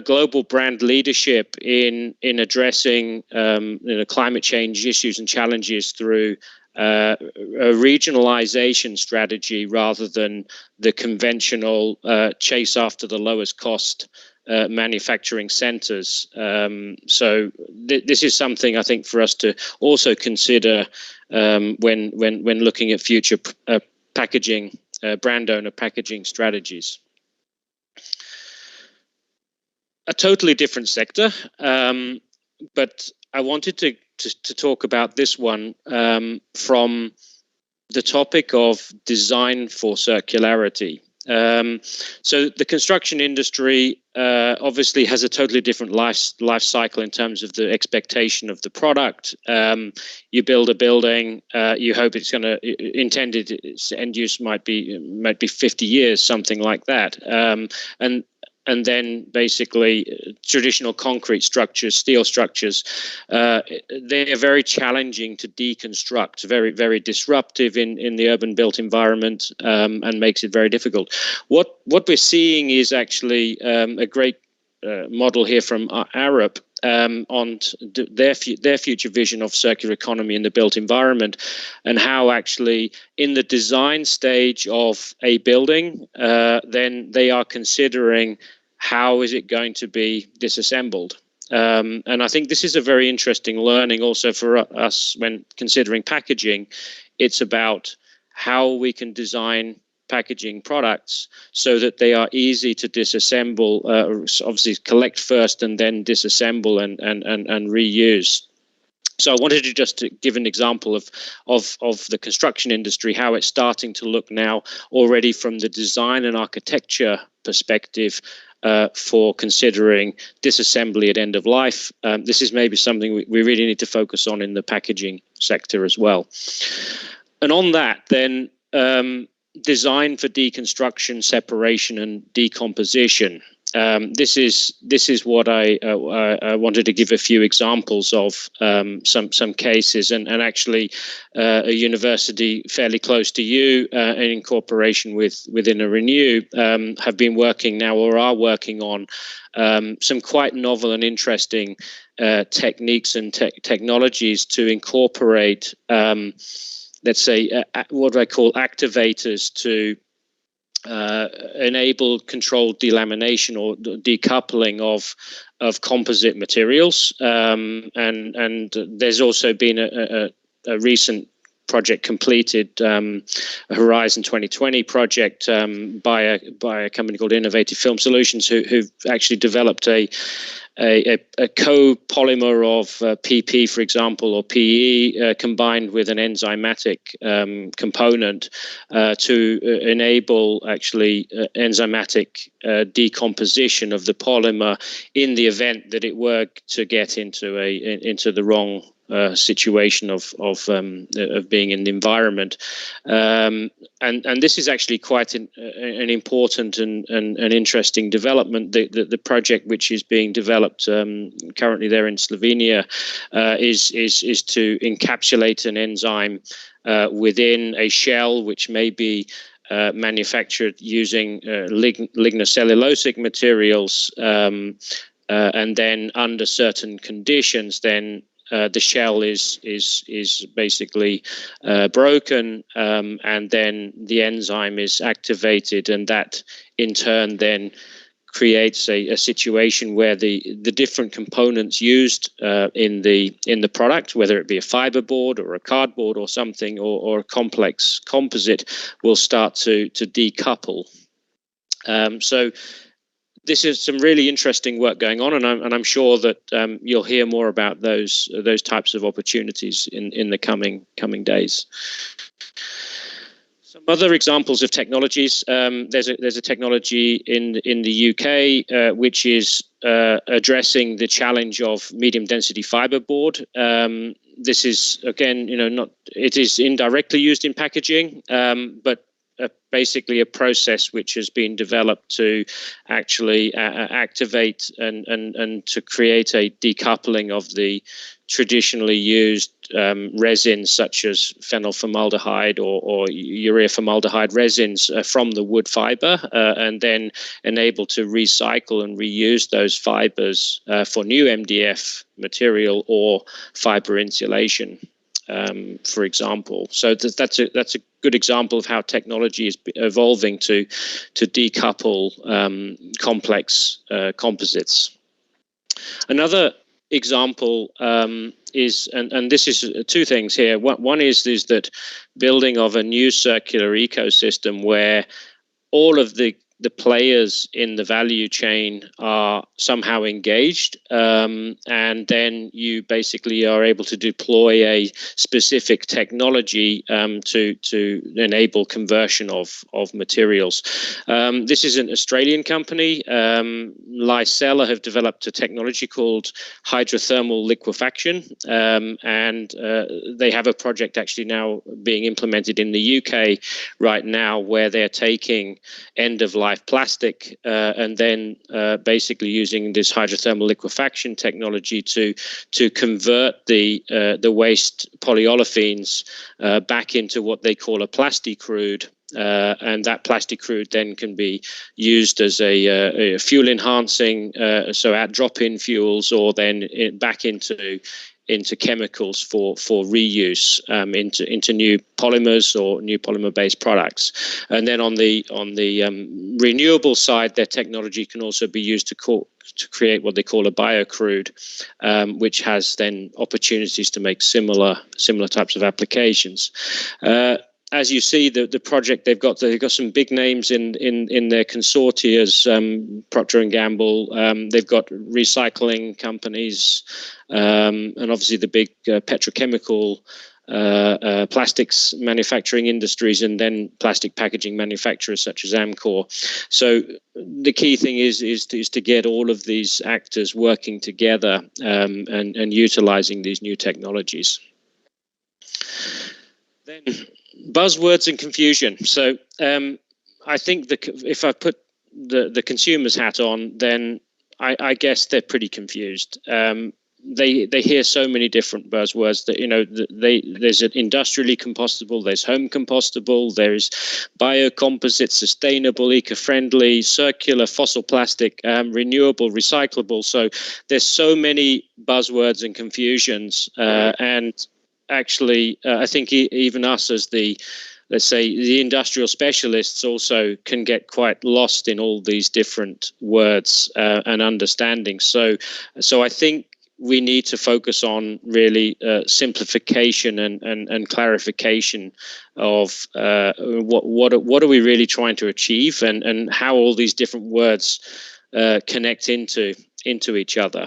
global brand leadership in addressing climate change issues and challenges through a regionalization strategy rather than the conventional chase after the lowest cost manufacturing centers. So this is something I think for us to also consider when looking at future packaging, brand owner packaging strategies. A totally different sector, but I wanted to talk about this one from the topic of design for circularity. So the construction industry obviously has a totally different life cycle in terms of the expectation of the product. You build a building, you hope it's going to intended its end use might be 50 years, something like that, and then basically traditional concrete structures, steel structures, they are very challenging to deconstruct, very, very disruptive in the urban built environment, and makes it very difficult. What we're seeing is actually a great model here from Arup on their future vision of circular economy in the built environment, and how actually in the design stage of a building, then they are considering how is it going to be disassembled. And I think this is a very interesting learning also for us when considering packaging. It's about how we can design packaging products so that they are easy to disassemble, obviously collect first and then disassemble and reuse. So I wanted to just give an example of the construction industry, how it's starting to look now already from the design and architecture perspective for considering disassembly at end of life. This is maybe something we really need to focus on in the packaging sector as well. And on that, then, design for deconstruction, separation, and decomposition. This is what I wanted to give a few examples of, some cases, and actually a university fairly close to you, in cooperation within a Renew, have been working now or are working on some quite novel and interesting techniques and technologies to incorporate, let's say, what I call activators to enable controlled delamination or decoupling of composite materials, and there's also been a recent project completed, a Horizon 2020 project by a company called Innovative Film Solutions, who've actually developed a copolymer of PP, for example, or PE, combined with an enzymatic component to enable actually enzymatic decomposition of the polymer in the event that it were to get into the wrong situation of being in the environment, and this is actually quite an important and interesting development. The project which is being developed currently there in Slovenia is to encapsulate an enzyme within a shell which may be manufactured using lignocellulosic materials, and then under certain conditions, then the shell is basically broken, and then the enzyme is activated, and that in turn then creates a situation where the different components used in the product, whether it be a fiberboard or a cardboard or something, or a complex composite, will start to decouple. So this is some really interesting work going on, and I'm sure that you'll hear more about those types of opportunities in the coming days. Some other examples of technologies. There's a technology in the UK which is addressing the challenge of medium density fiberboard. This is, again, it is indirectly used in packaging, but basically a process which has been developed to actually activate and to create a decoupling of the traditionally used resins such as phenylformaldehyde or urea formaldehyde resins from the wood fiber, and then enable to recycle and reuse those fibers for new MDF material or fiber insulation, for example. So that's a good example of how technology is evolving to decouple complex composites. Another example is, and this is two things here. One is that building of a new circular ecosystem where all of the players in the value chain are somehow engaged, and then you basically are able to deploy a specific technology to enable conversion of materials. This is an Australian company. Licella have developed a technology called hydrothermal liquefaction, and they have a project actually now being implemented in the UK right now, where they're taking end-of-life plastic and then basically using this hydrothermal liquefaction technology to convert the waste polyolefins back into what they call a plasticrude. And that plasticrude then can be used as a fuel enhancing, so at drop-in fuels, or then back into chemicals for reuse into new polymers or new polymer-based products. And then on the renewable side, their technology can also be used to create what they call a biocrude, which has then opportunities to make similar types of applications. as you see, the project they've got some big names in their consortia, Procter and Gamble. They've got recycling companies, and obviously the big petrochemical, plastics manufacturing industries, and then plastic packaging manufacturers such as Amcor. So the key thing is to get all of these actors working together and utilizing these new technologies. Then buzzwords and confusion. So I think if I put the consumer's hat on, then I guess they're pretty confused. They hear so many different buzzwords that, you know, there's an industrially compostable, there's home compostable, there's biocomposite, sustainable, eco-friendly, circular, fossil plastic, renewable, recyclable. So there's so many buzzwords and confusions, and actually, I think even us as let's say the industrial specialists also can get quite lost in all these different words and understanding. So I think we need to focus on really simplification and clarification of what are we really trying to achieve, and how all these different words connect into each other.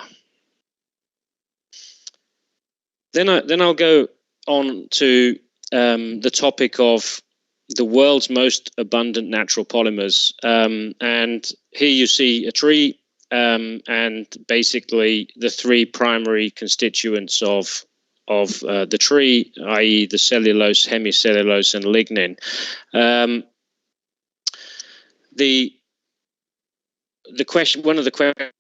Then I'll go on to the topic of the world's most abundant natural polymers, and here you see a tree. And basically the three primary constituents of the tree, i.e. the cellulose, hemicellulose, and lignin. The question, one of the questions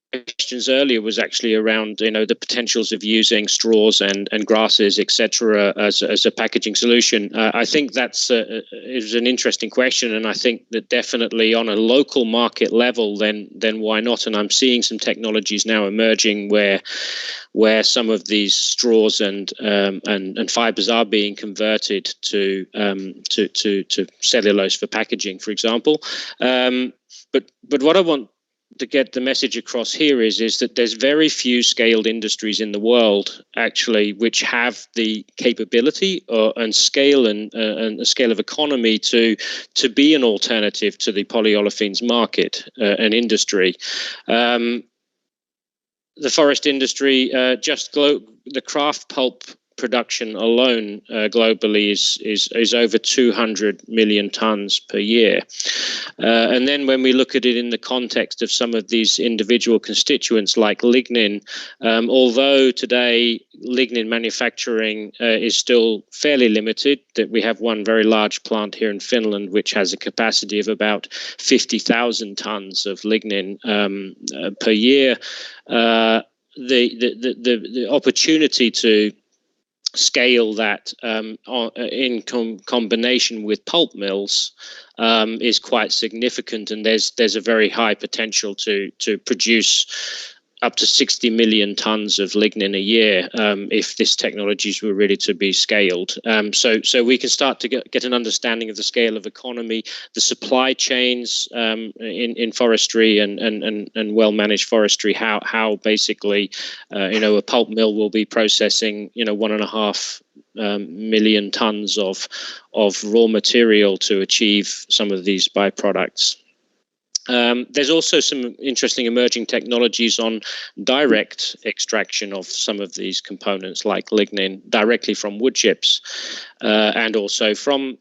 earlier was actually around, you know, the potentials of using straws and grasses, etc., as a packaging solution. I think that's is an interesting question, and I think that definitely on a local market level, then why not? And I'm seeing some technologies now emerging where some of these straws and fibers are being converted to cellulose for packaging, for example. But what I want to get the message across here is that there's very few scaled industries in the world actually which have the capability and scale and a scale of economy to be an alternative to the polyolefins market and industry. The forest industry, the kraft pulp production alone globally is over 200 million tons per year. And then when we look at it in the context of some of these individual constituents like lignin, although today lignin manufacturing is still fairly limited, that we have one very large plant here in Finland which has a capacity of about 50,000 tons of lignin per year, the opportunity to scale that in combination with pulp mills is quite significant, and there's a very high potential to produce up to 60 million tons of lignin a year if this technologies were ready to be scaled. So we can start to get an understanding of the scale of economy, the supply chains in forestry and well-managed forestry, how basically a pulp mill will be processing 1.5 million tons of raw material to achieve some of these byproducts. There's also some interesting emerging technologies on direct extraction of some of these components like lignin directly from wood chips and also from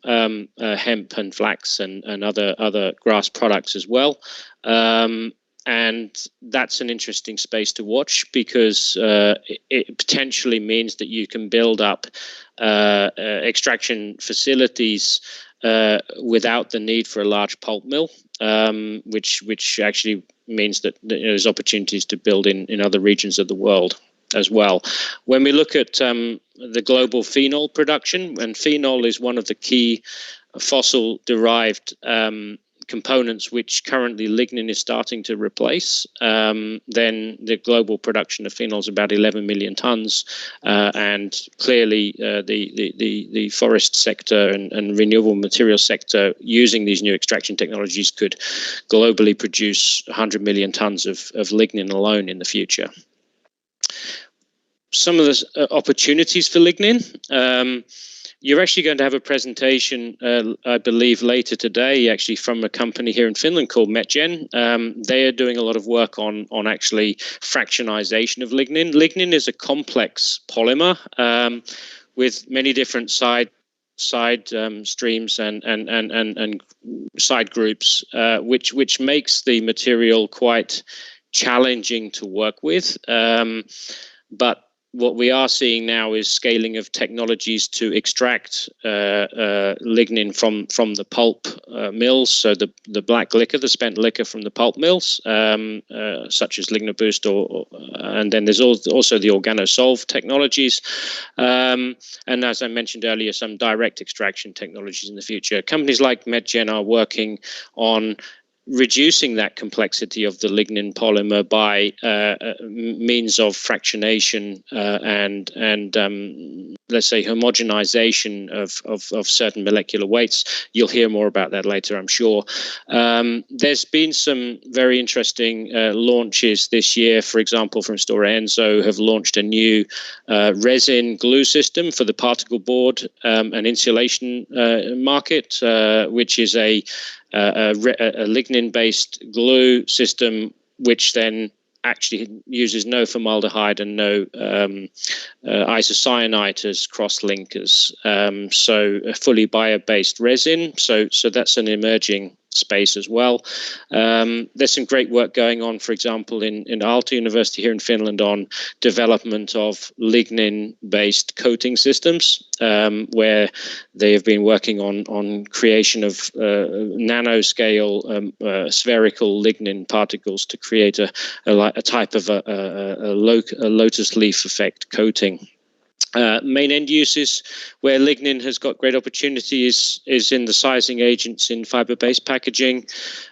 hemp and flax and other grass products as well. And that's an interesting space to watch because it potentially means that you can build up extraction facilities without the need for a large pulp mill, which actually means that there's opportunities to build in other regions of the world as well. When we look at the global phenol production, and phenol is one of the key fossil-derived components which currently lignin is starting to replace, then the global production of phenol is about 11 million tons, and clearly the forest sector and renewable material sector using these new extraction technologies could globally produce 100 million tons of lignin alone in the future. Some of the opportunities for lignin. you're actually going to have a presentation, I believe, later today, actually from a company here in Finland called Metgen. They are doing a lot of work on actually fractionization of lignin. Lignin is a complex polymer with many different side streams and side groups, which makes the material quite challenging to work with. But what we are seeing now is scaling of technologies to extract lignin from the pulp mills. So the black liquor, the spent liquor from the pulp mills, such as LignoBoost, and then there's also the OrganoSolve technologies. And as I mentioned earlier, some direct extraction technologies in the future. Companies like Metgen are working on reducing that complexity of the lignin polymer by means of fractionation and let's say homogenization of certain molecular weights. You'll hear more about that later, I'm sure. There's been some very interesting launches this year. For example, from Stora Enso have launched a new resin glue system for the particle board and insulation market, which is a lignin-based glue system, which then actually uses no formaldehyde and no isocyanate as cross-linkers. So a fully bio-based resin. So that's an emerging space as well. There's some great work going on, for example, in Aalto University here in Finland on development of lignin-based coating systems, where they have been working on creation of nanoscale spherical lignin particles to create a type of a lotus leaf effect coating. Main end uses where lignin has got great opportunity is in the sizing agents in fiber-based packaging,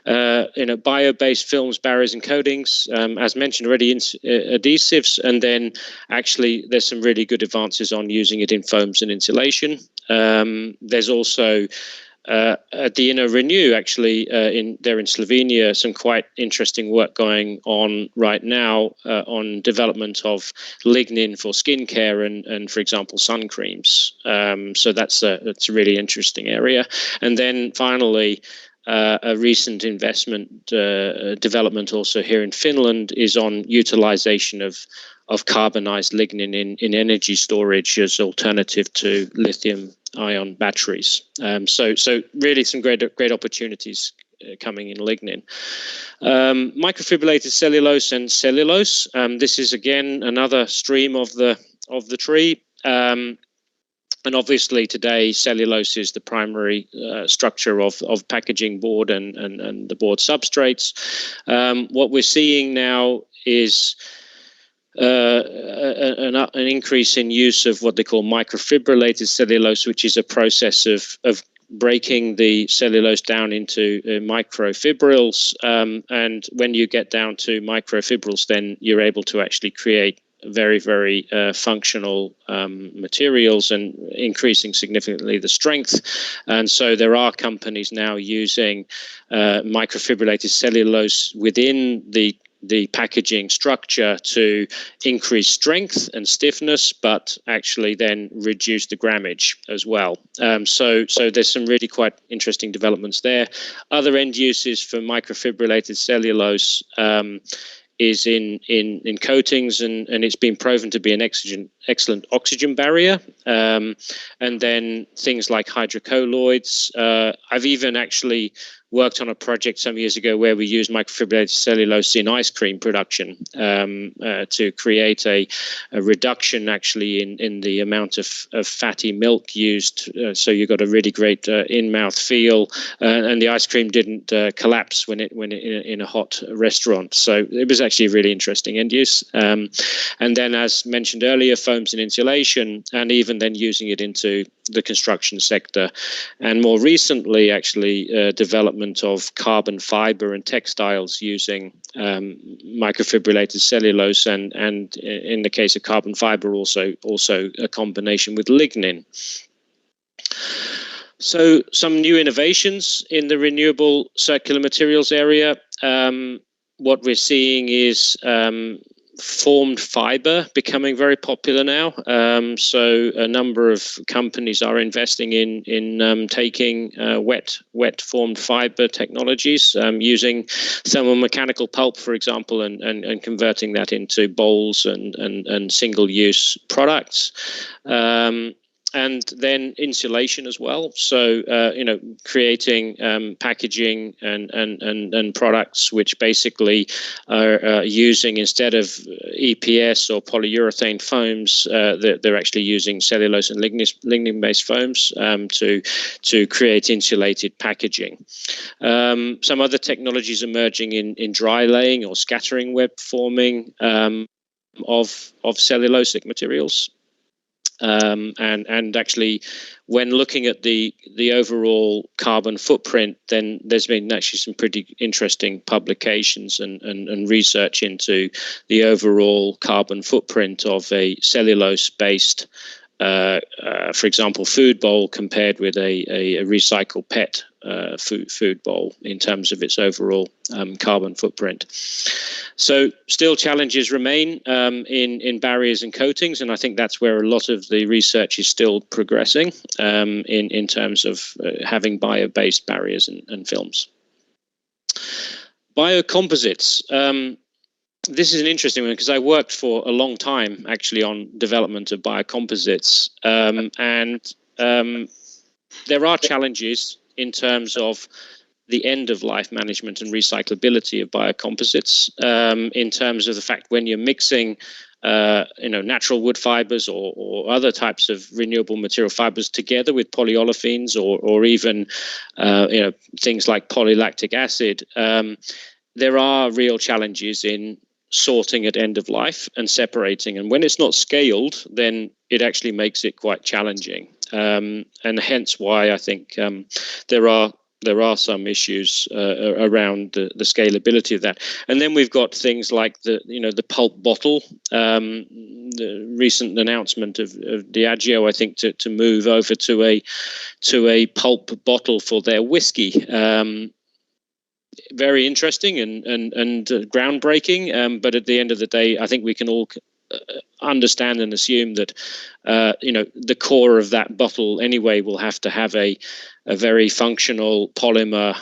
bio-based films, barriers and coatings, as mentioned already, in adhesives, and then actually there's some really good advances on using it in foams and insulation. There's also at the InnoRenew, actually, in Slovenia, some quite interesting work going on right now on development of lignin for skincare and for example, sun creams. So that's a really interesting area. And then finally, a recent investment development also here in Finland is on utilization of carbonized lignin in energy storage as alternative to lithium-ion batteries. So really some great opportunities coming in lignin. Microfibrillated cellulose and cellulose. This is again another stream of the tree. And obviously today cellulose is the primary structure of packaging board and the board substrates. What we're seeing now is an increase in use of what they call microfibrillated cellulose, which is a process of breaking the cellulose down into microfibrils. And when you get down to microfibrils, then you're able to actually create very, very functional materials and increasing significantly the strength. And so there are companies now using microfibrillated cellulose within the packaging structure to increase strength and stiffness, but actually then reduce the grammage as well. So there's some really quite interesting developments there. Other end uses for microfibrillated cellulose is in coatings, and it's been proven to be an excellent oxygen barrier. And then things like hydrocolloids. I've even actually worked on a project some years ago where we used microfibrillated cellulose in ice cream production to create a reduction actually in the amount of fatty milk used. So you got a really great in-mouth feel, and the ice cream didn't collapse when it in a hot restaurant. So it was actually a really interesting end use. And then, as mentioned earlier, foams and insulation, and even then using it into the construction sector, and more recently actually development of carbon fiber and textiles using microfibrillated cellulose, and in the case of carbon fiber also a combination with lignin. So some new innovations in the renewable circular materials area. What we're seeing is formed fiber becoming very popular now. So a number of companies are investing in taking wet formed fiber technologies, using thermomechanical pulp, for example, and converting that into bowls and single-use products. And then insulation as well. So, creating packaging and products which basically are using, instead of EPS or polyurethane foams, they're actually using cellulose and lignin-based foams to create insulated packaging. Some other technologies emerging in dry laying or scattering web forming of cellulosic materials. And actually, when looking at the overall carbon footprint, then there's been actually some pretty interesting publications and research into the overall carbon footprint of a cellulose-based, for example, food bowl compared with a recycled PET food bowl in terms of its overall carbon footprint. So still challenges remain in barriers and coatings, and I think that's where a lot of the research is still progressing in terms of having bio-based barriers and films. Biocomposites. This is an interesting one because I worked for a long time actually on development of biocomposites, and there are challenges in terms of the end-of-life management and recyclability of biocomposites, in terms of the fact when you're mixing natural wood fibers or other types of renewable material fibers together with polyolefins or even things like polylactic acid, there are real challenges in sorting at end of life and separating. And when it's not scaled, then it actually makes it quite challenging. And hence why I think there are some issues around the scalability of that. And then we've got things like the pulp bottle, the recent announcement of Diageo, I think, to move over to a pulp bottle for their whiskey. Very interesting and groundbreaking, but at the end of the day, I think we can all understand and assume that the core of that bottle anyway will have to have a very functional polymer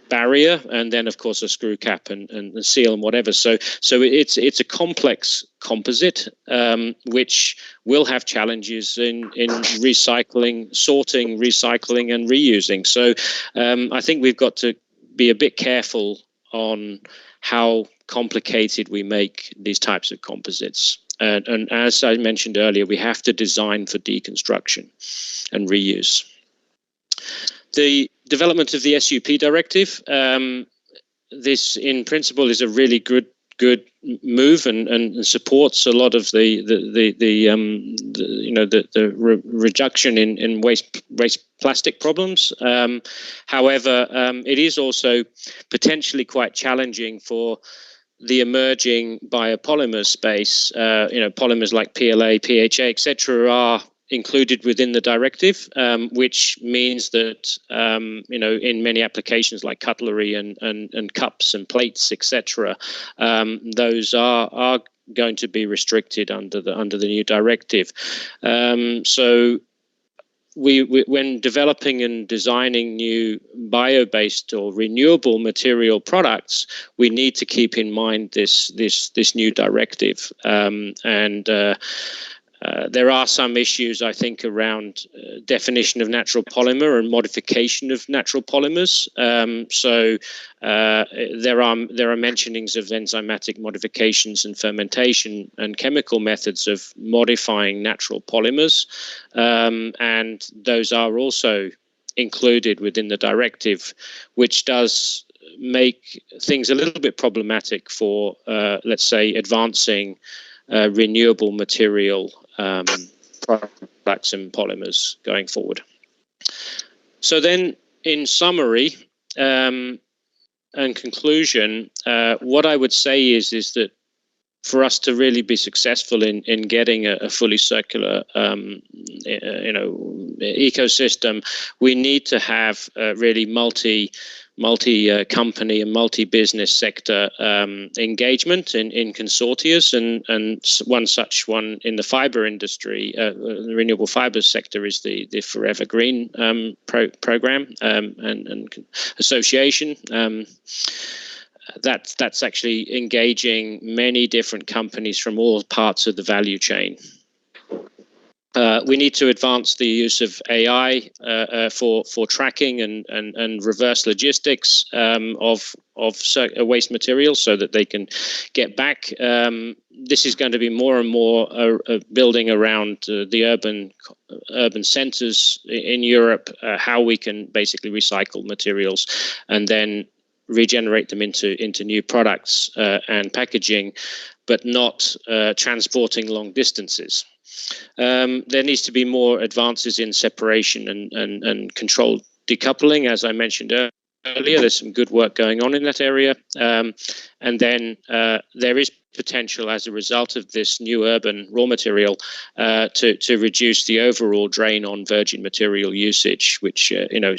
barrier, and then of course a screw cap and seal and whatever. So it's a complex composite which will have challenges in recycling, sorting, recycling and reusing. So I think we've got to be a bit careful on how complicated we make these types of composites. And as I mentioned earlier, we have to design for deconstruction and reuse. The development of the SUP directive, this in principle is a really good move and supports a lot of the reduction in waste plastic problems. However, it is also potentially quite challenging for the emerging biopolymer space. Polymers like PLA, PHA, etc., are included within the directive, which means that in many applications like cutlery and cups and plates, etc., those are going to be restricted under the new directive. So when developing and designing new bio-based or renewable material products, we need to keep in mind this new directive, there are some issues, I think, around definition of natural polymer and modification of natural polymers. There are mentionings of enzymatic modifications and fermentation and chemical methods of modifying natural polymers, and those are also included within the directive, which does make things a little bit problematic for, let's say, advancing renewable material products and polymers going forward. So then, in summary and conclusion, what I would say is that for us to really be successful in getting a fully circular ecosystem, we need to have really multi-company and multi-business sector engagement in consortia, and one such one in the fiber industry, the renewable fibers sector, is the Forever Green program and association. That's actually engaging many different companies from all parts of the value chain. We need to advance the use of AI for tracking and reverse logistics of waste materials, so that they can get back. This is going to be more and more building around the urban centres in Europe, how we can basically recycle materials and then regenerate them into new products and packaging, but not transporting long distances. There needs to be more advances in separation and controlled decoupling, as I mentioned earlier. There's some good work going on in that area. And then there is potential, as a result of this new urban raw material, to reduce the overall drain on virgin material usage, which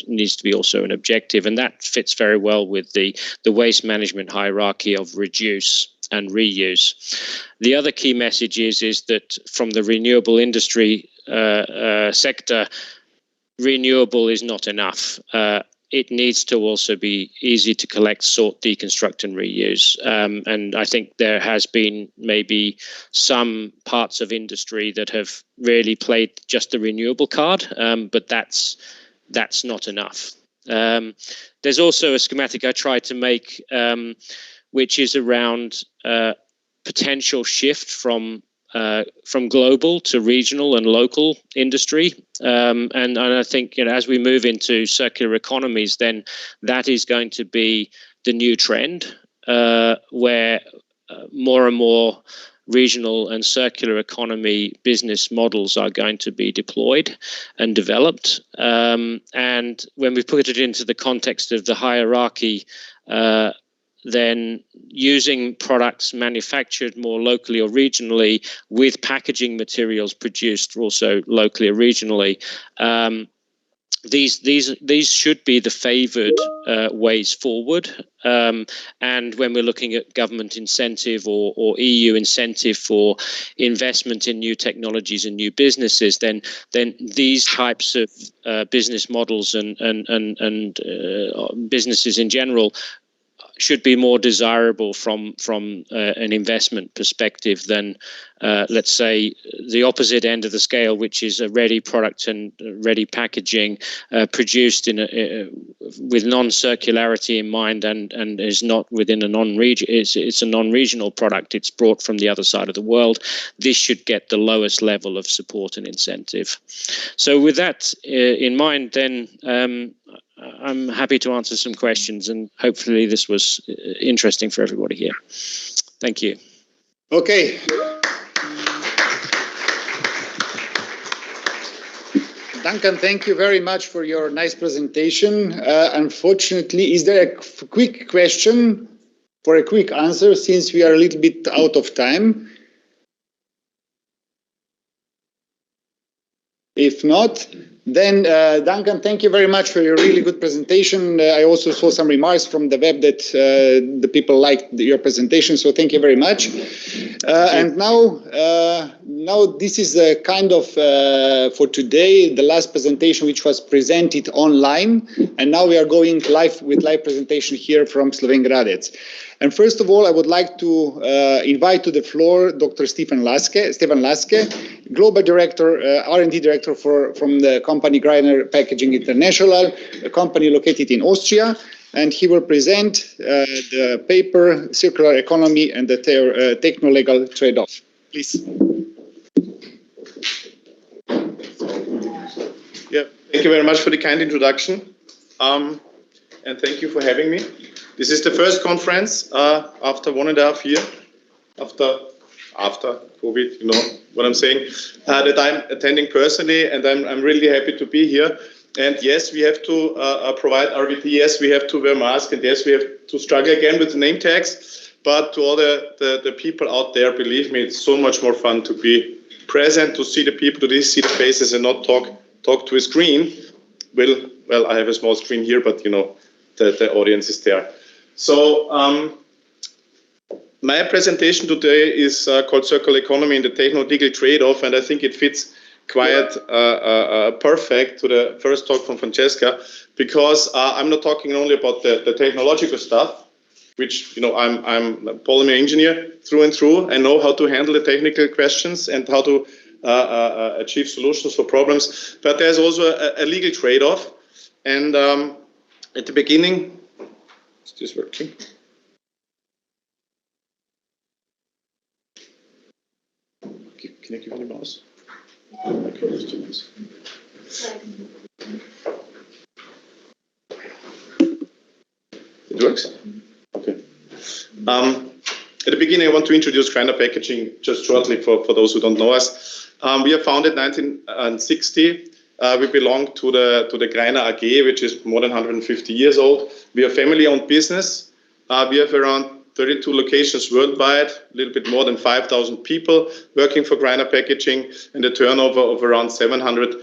needs to be also an objective. And that fits very well with the waste management hierarchy of reduce and reuse. The other key message is that from the renewable industry sector, renewable is not enough. It needs to also be easy to collect, sort, deconstruct and reuse. And I think there has been maybe some parts of industry that have really played just the renewable card, but that's not enough. There's also a schematic I tried to make, which is around potential shift from global to regional and local industry, and I think as we move into circular economies, then that is going to be the new trend, where more and more regional and circular economy business models are going to be deployed and developed. And when we put it into the context of the hierarchy, then using products manufactured more locally or regionally with packaging materials produced also locally or regionally, these should be the favoured ways forward. And when we're looking at government incentive or EU incentive for investment in new technologies and new businesses, then these types of business models and businesses in general should be more desirable from an investment perspective than, let's say, the opposite end of the scale, which is a ready product and ready packaging produced with non-circularity in mind and is not within a non-region. It's a non-regional product. It's brought from the other side of the world. This should get the lowest level of support and incentive. So with that in mind, then I'm happy to answer some questions, and hopefully this was interesting for everybody here. Thank you. Okay. Duncan, thank you very much for your nice presentation. Unfortunately, is there a quick question for a quick answer, since we are a little bit out of time? If not, then Duncan, thank you very much for your really good presentation. I also saw some remarks from the web that the people liked your presentation, so thank you very much. And now this is a kind of, for today, the last presentation which was presented online, and now we are going live with live presentation here from Slovenj Gradec. And first of all, I would like to invite to the floor Dr. Stefan Laske, Global Director, R&D Director from the company Greiner Packaging International, a company located in Austria, and he will present the paper Circular Economy and the Techno-Legal Trade-off. Please. Yeah, thank you very much for the kind introduction, and thank you for having me. This is the first conference after 1.5 years, after COVID, you know what I'm saying, that I'm attending personally, and I'm really happy to be here. And yes, we have to provide RVP, yes, we have to wear masks, and yes, we have to struggle again with the name tags. But to all the people out there, believe me, it's so much more fun to be present, to see the people, to see the faces, and not talk to a screen. Well, I have a small screen here, but you know, the audience is there. So my presentation today is called Circular Economy and the Techno-Digital Trade-off, and I think it fits quite perfect to the first talk from Francesca, because I'm not talking only about the technological stuff, which, you know, I'm a polymer engineer through and through. I know how to handle the technical questions and how to achieve solutions for problems, but there's also a legal trade-off. And at the beginning, is this working? Can I give you the mouse? Okay, let's do this. It works? Okay. At the beginning, I want to introduce Greiner Packaging just shortly for those who don't know us. We are founded in 1960. We belong to the Greiner AG, which is more than 150 years old. We are a family-owned business. We have around 32 locations worldwide, a little bit more than 5,000 people working for Greiner Packaging, and a turnover of around 700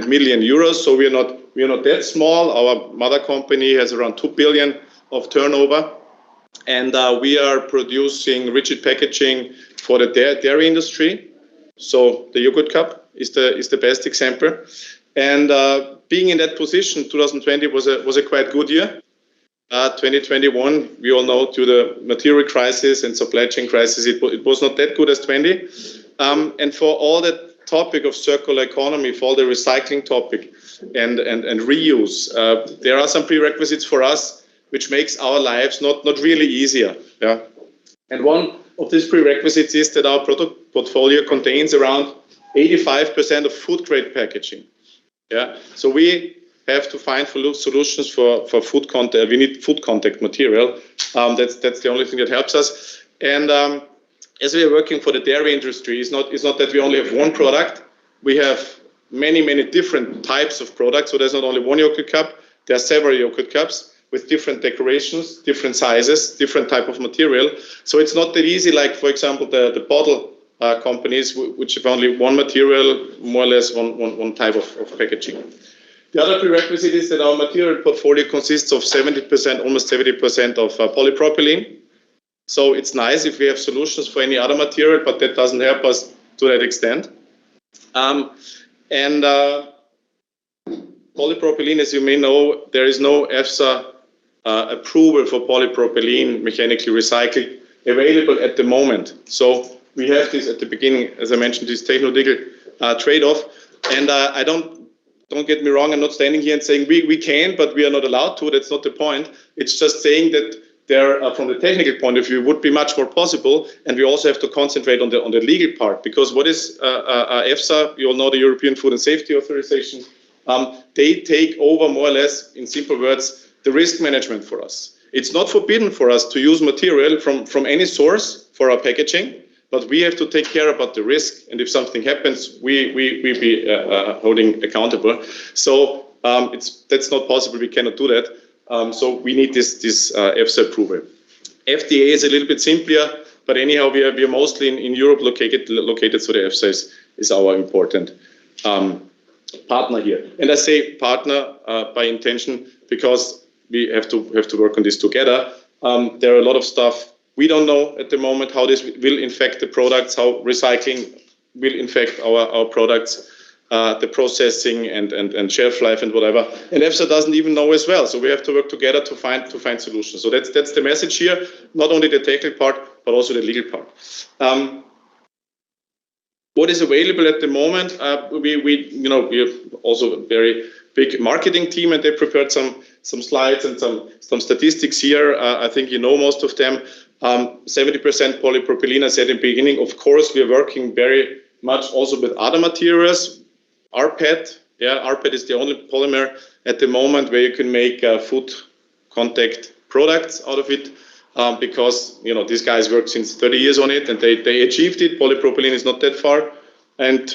million euros. So we are not that small. Our mother company has around 2 billion of turnover, and we are producing rigid packaging for the dairy industry. So the yogurt cup is the best example. And being in that position, 2020 was a quite good year. 2021, we all know, due to the material crisis and supply chain crisis, it was not that good as 20. And for all the topic of circular economy, for all the recycling topic and reuse, there are some prerequisites for us which makes our lives not really easier. Yeah. And one of these prerequisites is that our product portfolio contains around 85% of food grade packaging. Yeah. So we have to find solutions for food contact. We need food contact material. That's the only thing that helps us. And as we are working for the dairy industry, it's not that we only have one product. We have many different types of products. So there's not only one yogurt cup. There are several yogurt cups with different decorations, different sizes, different type of material. So it's not that easy, like, for example, the bottle companies, which have only one material, more or less one type of packaging. The other prerequisite is that our material portfolio consists of 70%, almost 70% of polypropylene. So it's nice if we have solutions for any other material, but that doesn't help us to that extent. Polypropylene, as you may know, there is no EFSA approval for polypropylene mechanically recycled available at the moment. So we have this at the beginning, as I mentioned, this techno-digital trade-off. And I don't get me wrong, I'm not standing here and saying we can, but we are not allowed to. That's not the point. It's just saying that there, from the technical point of view, would be much more possible, and we also have to concentrate on the legal part, because what is EFSA? You all know the European Food and Safety Authorization. They take over, more or less, in simple words, the risk management for us. It's not forbidden for us to use material from any source for our packaging, but we have to take care about the risk, and if something happens, we be holding accountable. So that's not possible. We cannot do that. So we need this EFSA approval. FDA is a little bit simpler, but anyhow, we are mostly in Europe located. So the EFSA is our important partner here. And I say partner by intention because we have to work on this together. There are a lot of stuff we don't know at the moment, how this will infect the products, how recycling will infect our products, the processing and shelf life and whatever. And EFSA doesn't even know as well. So we have to work together to find solutions. So that's the message here, not only the technical part, but also the legal part. What is available at the moment? We have also a very big marketing team, and they prepared some slides and some statistics here. I think you know most of them. 70% polypropylene, I said in the beginning. Of course, we are working very much also with other materials. rPET, rPET is the only polymer at the moment where you can make food contact products out of it, because these guys work since 30 years on it, and they achieved it. Polypropylene is not that far, and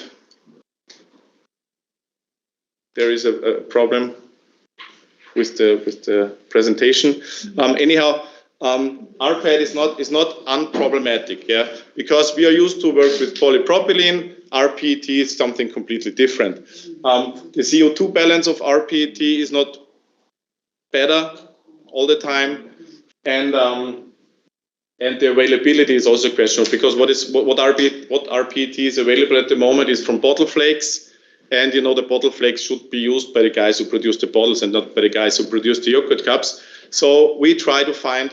there is a problem with the presentation. Anyhow. rPET is not unproblematic, because we are used to work with polypropylene. rPET is something completely different. The CO2 balance of rPET is not better all the time, and the availability is also questionable, because what RPET is available at the moment is from bottle flakes, and you know the bottle flakes should be used by the guys who produce the bottles and not by the guys who produce the yogurt cups. So we try to find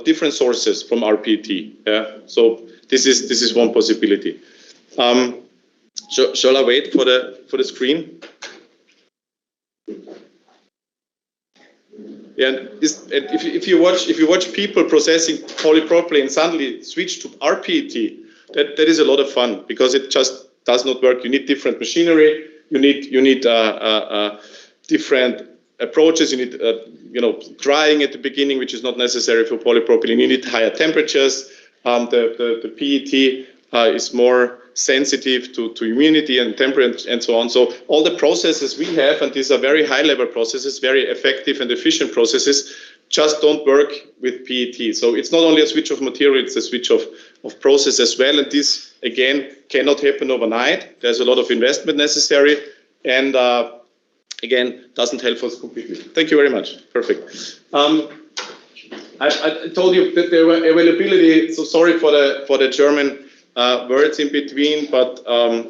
different sources from RPET. Yeah? So this is one possibility. Shall I wait for the screen? Yeah, and if you watch people processing polypropylene suddenly switch to RPET, that is a lot of fun, because it just does not work. You need different machinery. You need different approaches. You need drying at the beginning, which is not necessary for polypropylene. You need higher temperatures. The PET is more sensitive to humidity and temperature and so on. So all the processes we have, and these are very high level processes, very effective and efficient processes, just don't work with PET. So it's not only a switch of material, it's a switch of process as well. And this, again, cannot happen overnight. There's a lot of investment necessary. And again, doesn't help us completely. Thank you very much. Perfect. I told you that the availability, so sorry for the German words in between, but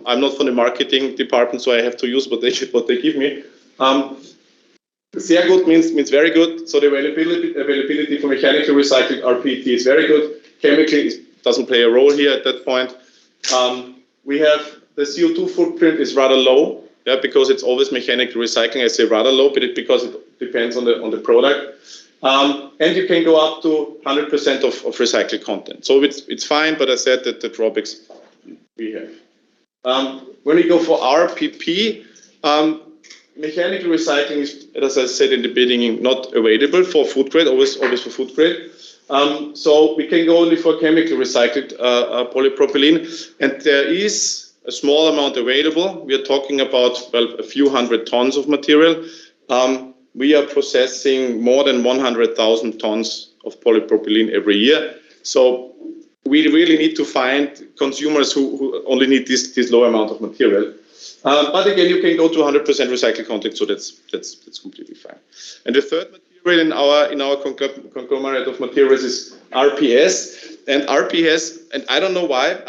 I'm not from the marketing department, so I have to use what they give me. Sehr gut means very good. So the availability for mechanically recycled RPET is very good. Chemically, it doesn't play a role here at that point. We have the CO2 footprint is rather low, yeah, because it's always mechanically recycling. I say rather low, but because it depends on the product. And you can go up to 100% of recycled content. So it's fine, but I said that the drawbacks we have. When we go for RPP, mechanical recycling is, as I said in the beginning, not available for food grade, always for food grade. So we can go only for chemical recycled polypropylene, and there is a small amount available. We are talking about, well, a few hundred tons of material. We are processing more than 100,000 tons of polypropylene every year. So we really need to find consumers who only need this low amount of material. But again, you can go to 100% recycled content, so that's completely fine. And the third material in our conglomerate of materials is RPS. And RPS, and I don't know why,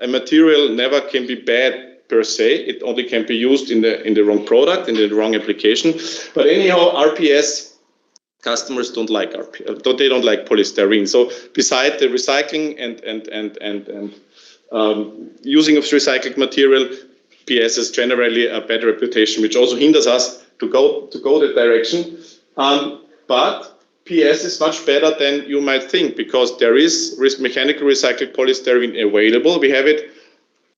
a material never can be bad per se. It only can be used in the wrong product, in the wrong application. But anyhow, RPS customers don't like RPS. They don't like polystyrene. So beside the recycling and using of recycled material, PS has generally a better reputation, which also hinders us to go that direction. But PS is much better than you might think, because there is mechanical recycled polystyrene available. We have it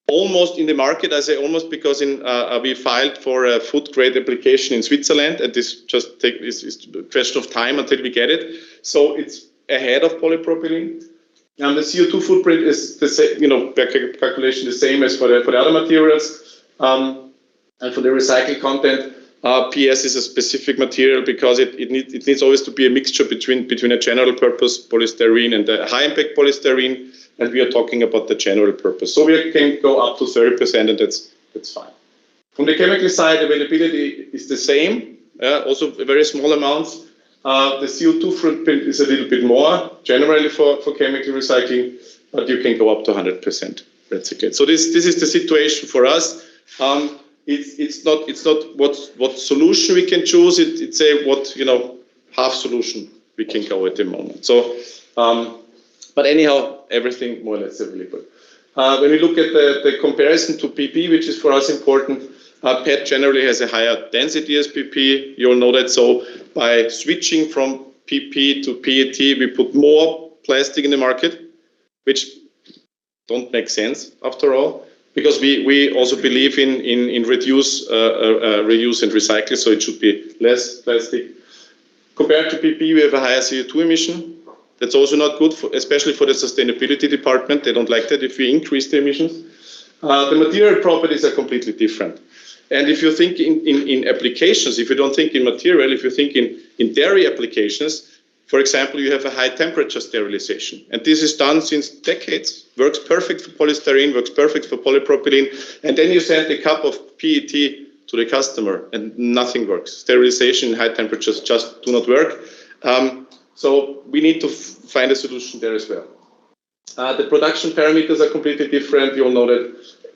almost in the market. I say almost because we filed for a food grade application in Switzerland, and this just is a question of time until we get it. So it's ahead of polypropylene. And the CO2 footprint is the same, per calculation the same as for the other materials. And for the recycled content, PS is a specific material because it needs always to be a mixture between a general purpose polystyrene and a high impact polystyrene. And we are talking about the general purpose. So we can go up to 30%, and that's fine. From the chemical side, availability is the same, also very small amounts. The CO2 footprint is a little bit more generally for chemical recycling, but you can go up to 100% recycled. So this is the situation for us. It's not what solution we can choose. It's a half solution we can go at the moment. So. But anyhow, everything more or less available. When we look at the comparison to PP, which is for us important, PET generally has a higher density as PP. You all know that. So by switching from PP to PET, we put more plastic in the market, which don't make sense after all, because we also believe in reduce and recycle, so it should be less plastic. Compared to PP, we have a higher CO2 emission. That's also not good, especially for the sustainability department. They don't like that if we increase the emissions. The material properties are completely different. And if you think in applications, if you don't think in material, if you think in dairy applications, for example, you have a high temperature sterilization. And this is done since decades. Works perfect for polystyrene, works perfect for polypropylene. And then you send a cup of PET to the customer, and nothing works. Sterilization in high temperatures just do not work. So we need to find a solution there as well. The production parameters are completely different. You all know that.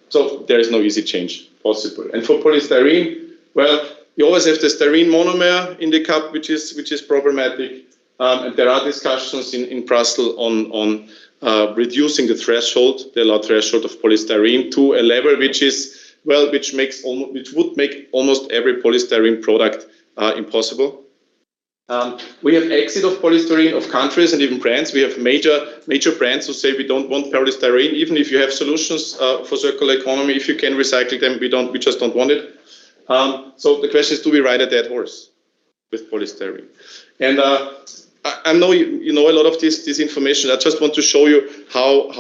So there is no easy change possible. And for polystyrene, well, you always have the styrene monomer in the cup, which is problematic. And there are discussions in Brussels on reducing the threshold, the allowed threshold of polystyrene, to a level which is, well, which would make almost every polystyrene product impossible. We have exit of polystyrene of countries and even brands. We have major brands who say we don't want polystyrene, even if you have solutions for circular economy. If you can recycle them, we just don't want it. So the question is, do we ride a dead horse with polystyrene? And I know you know a lot of this information. I just want to show you how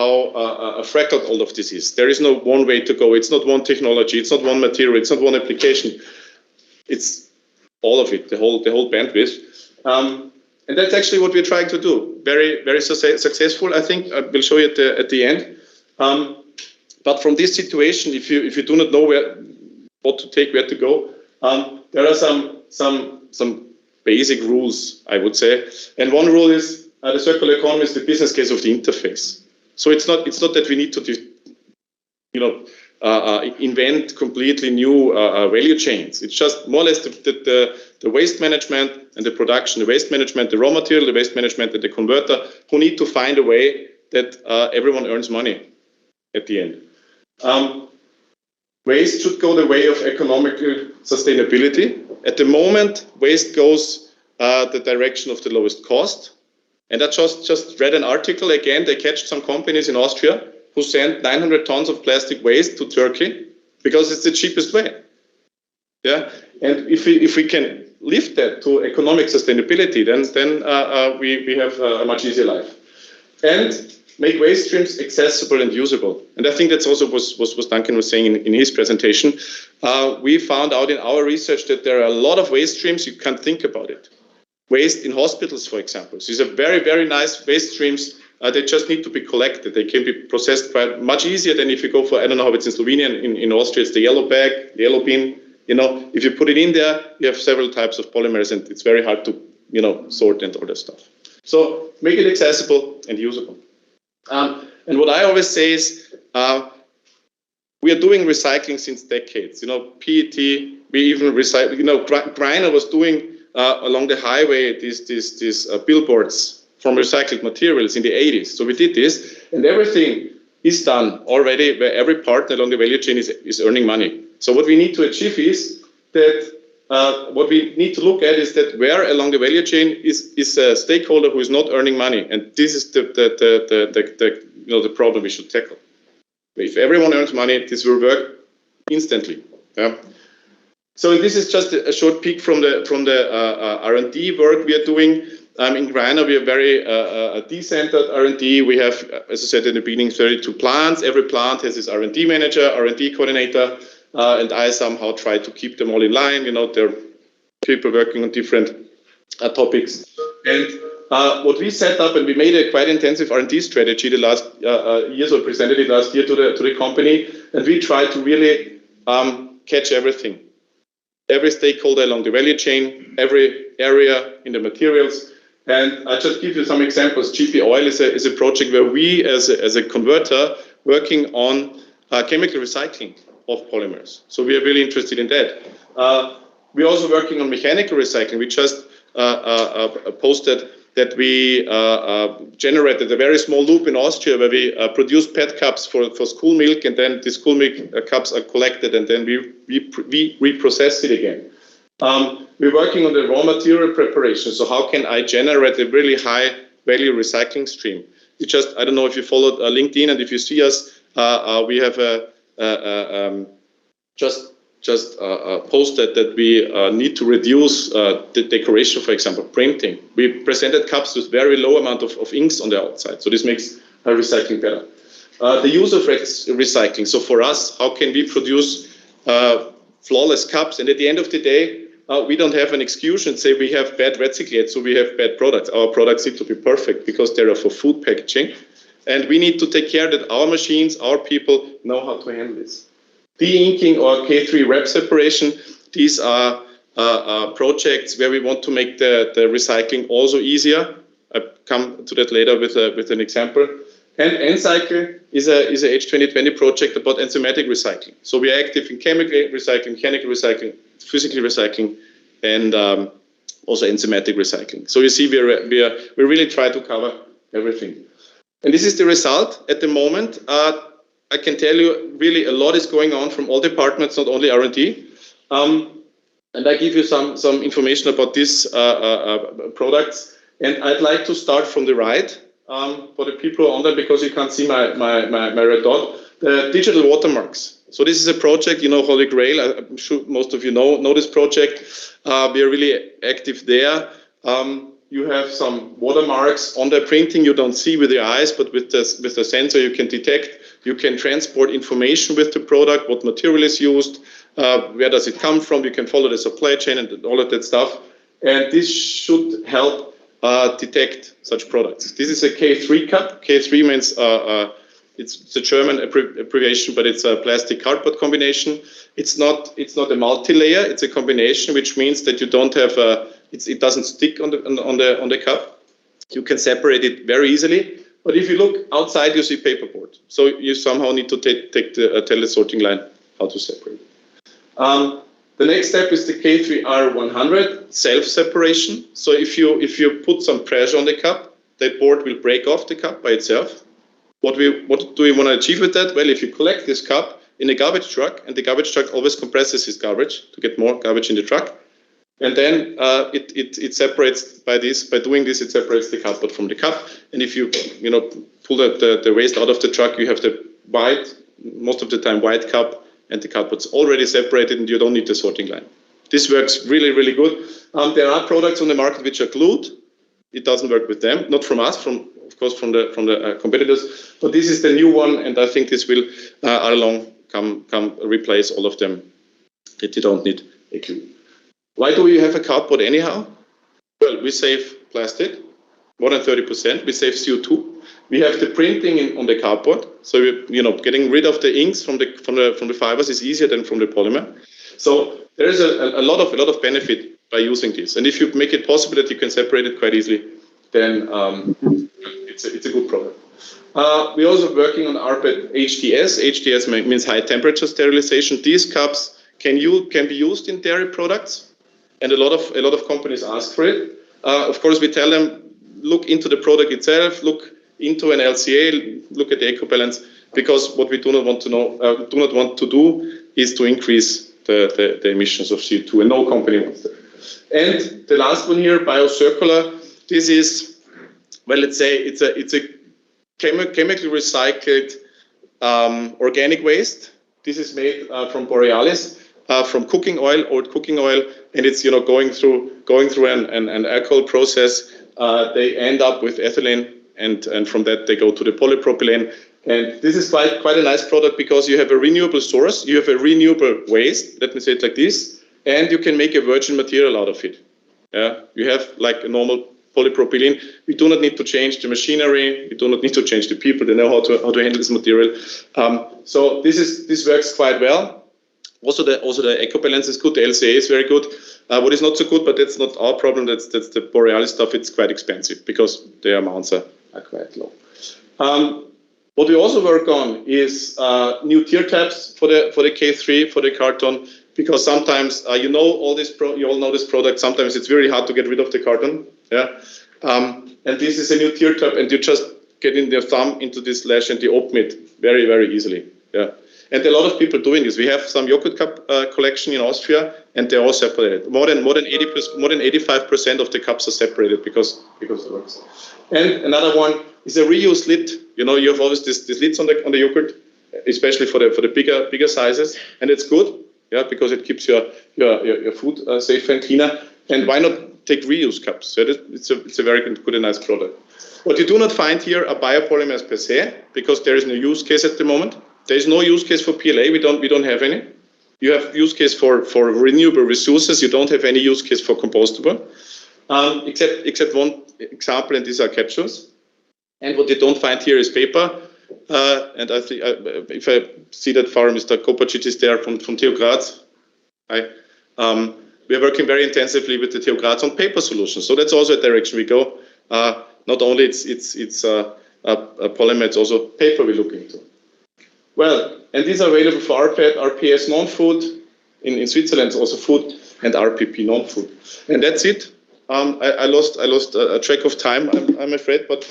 fractal all of this is. There is no one way to go. It's not one technology. It's not one material. It's not one application. It's all of it, the whole bandwidth. And that's actually what we're trying to do. Very, very successful, I think. I will show you at the end. But from this situation, if you do not know what to take, where to go, there are some basic rules, I would say. And one rule is the circular economy is the business case of the interface. So it's not that we need to, invent completely new value chains. It's just more or less the waste management and the production, the waste management, the raw material, the waste management, and the converter, who need to find a way that everyone earns money at the end. Waste should go the way of economical sustainability. At the moment, waste goes the direction of the lowest cost. And I just read an article again. They catch some companies in Austria who sent 900 tons of plastic waste to Turkey because it's the cheapest way. Yeah, and if we can lift that to economic sustainability, then we have a much easier life. And make waste streams accessible and usable. And I think that's also what Duncan was saying in his presentation. We found out in our research that there are a lot of waste streams you can't think about it. Waste in hospitals, for example. These are very, very nice waste streams. They just need to be collected. They can be processed quite much easier than if you go for, I don't know how it's in Slovenia, in Austria it's the yellow bag, the yellow bin. If you put it in there, you have several types of polymers and it's very hard to, sort and all that stuff. So make it accessible and usable. And what I always say is, we are doing recycling since decades. PET, we even recycle. Greiner was doing along the highway these billboards from recycled materials in the 80s. So we did this, and everything is done already where every partner along the value chain is earning money. So what we need to achieve is that what we need to look at is that where along the value chain is a stakeholder who is not earning money, and this is the problem we should tackle. If everyone earns money, this will work instantly. Yeah. So this is just a short peek from the R&D work we are doing. In Greiner, we are very decentered R&D. We have, as I said in the beginning, 32 plants. Every plant has its R&D manager, R&D coordinator, and I somehow try to keep them all in line. There are people working on different topics. And what we set up, and we made a quite intensive R&D strategy the last year, so presented it last year to the company, and we try to really catch everything. Every stakeholder along the value chain, every area in the materials. And I just give you some examples. GP Oil is a project where we, as a converter, working on chemical recycling of polymers. So we are really interested in that. We're also working on mechanical recycling. We just posted that we generated a very small loop in Austria where we produce PET cups for school milk, and then the school milk cups are collected, and then we reprocess it again. We're working on the raw material preparation. So how can I generate a really high value recycling stream? I don't know if you followed LinkedIn, and if you see us, we have just posted that we need to reduce the decoration, for example, printing. We presented cups with very low amount of inks on the outside. So this makes recycling better. The use of recycling. So for us, how can we produce flawless cups? And at the end of the day, we don't have an excuse and say we have bad recyclates, so we have bad products. Our products need to be perfect because they are for food packaging. And we need to take care that our machines, our people know how to handle this. de-inking or K3 wrap separation. These are projects where we want to make the recycling also easier. I'll come to that later with an example. And Encycle is a H2020 project about enzymatic recycling. So we are active in chemical recycling, mechanical recycling, physical recycling, and also enzymatic recycling. So you see, we really try to cover everything. And this is the result at the moment. I can tell you really a lot is going on from all departments, not only R&D. And I give you some information about these products. And I'd like to start from the right for the people on there, because you can't see my red dot. The digital watermarks. So this is a project, you know, Holy Grail. I'm sure most of you know this project. We are really active there. You have some watermarks on the printing you don't see with your eyes, but with the sensor you can detect. You can transport information with the product, what material is used, where does it come from. You can follow the supply chain and all of that stuff. And this should help detect such products. This is a K3 cup. K3 means it's a German abbreviation, but it's a plastic cardboard combination. It's not a multi-layer. It's a combination, which means that you don't have it doesn't stick on the cup. You can separate it very easily. But if you look outside, you see paperboard. So you somehow need to tell the sorting line how to separate. The next step is the K3R100 self-separation. So if you put some pressure on the cup, that board will break off the cup by itself. What do we want to achieve with that? Well, if you collect this cup in a garbage truck, and the garbage truck always compresses his garbage to get more garbage in the truck, and then it separates by doing this, it separates the cardboard from the cup. And if you pull the waste out of the truck, you have the white, most of the time white cup, and the cardboard's already separated, and you don't need the sorting line. This works really, really good. There are products on the market which are glued. It doesn't work with them, not from us, of course from the competitors. But this is the new one, and I think this will along come replace all of them that you don't need a glue. Why do we have a cardboard anyhow? Well, we save plastic, more than 30%. We save CO2. We have the printing on the cardboard, so getting rid of the inks from the fibers is easier than from the polymer. So there is a lot of benefit by using this. And if you make it possible that you can separate it quite easily, then it's a good product. We're also working on rPET HTS. HTS means high temperature sterilization. These cups can be used in dairy products, and a lot of companies ask for it. Of course, we tell them, look into the product itself, look into an LCA, look at the eco-balance, because what we do not want to do is to increase the emissions of CO2, and no company wants that. And the last one here, BioCircular. This is, well, let's say it's a chemically recycled organic waste. This is made from Borealis, from cooking oil, old cooking oil, and it's going through an alcohol process. They end up with ethylene, and from that they go to the polypropylene. And this is quite a nice product, because you have a renewable source, you have a renewable waste, let me say it like this, and you can make a virgin material out of it. Yeah, you have like a normal polypropylene. We do not need to change the machinery, we do not need to change the people, they know how to handle this material. So this works quite well. Also the eco-balance is good, the LCA is very good. What is not so good, but that's not our problem, that's the Borealis stuff, it's quite expensive because the amounts are quite low. What we also work on is new tear tabs for the K3, for the carton, because sometimes you all know this product, sometimes it's very hard to get rid of the carton. Yeah, and this is a new tear tab, and you just get in your thumb into this lash and you open it very, very easily. Yeah. And there are a lot of people doing this. We have some yogurt cup collection in Austria, and they're all separated. More than 85% of the cups are separated because it works. And another one is a reuse lid. You have always these lids on the yogurt, especially for the bigger sizes, and it's good, yeah, because it keeps your food safer and cleaner. And why not take reuse cups? So it's a very good and nice product. What you do not find here are biopolymers per se, because there is no use case at the moment. There is no use case for PLA. We don't have any. You have use case for renewable resources. You don't have any use case for compostable, except one example, and these are capsules. And what you don't find here is paper. And I think, if I see that far, Mr. Kopacic is there from TU Graz. Hi. We are working very intensively with the TU Graz on paper solutions. So that's also a direction we go. Not only it's a polymer, it's also paper we look into. Well, and these are available for RPS non-food. In Switzerland, also food, and RPP non-food. And that's it. I lost track of time, I'm afraid, but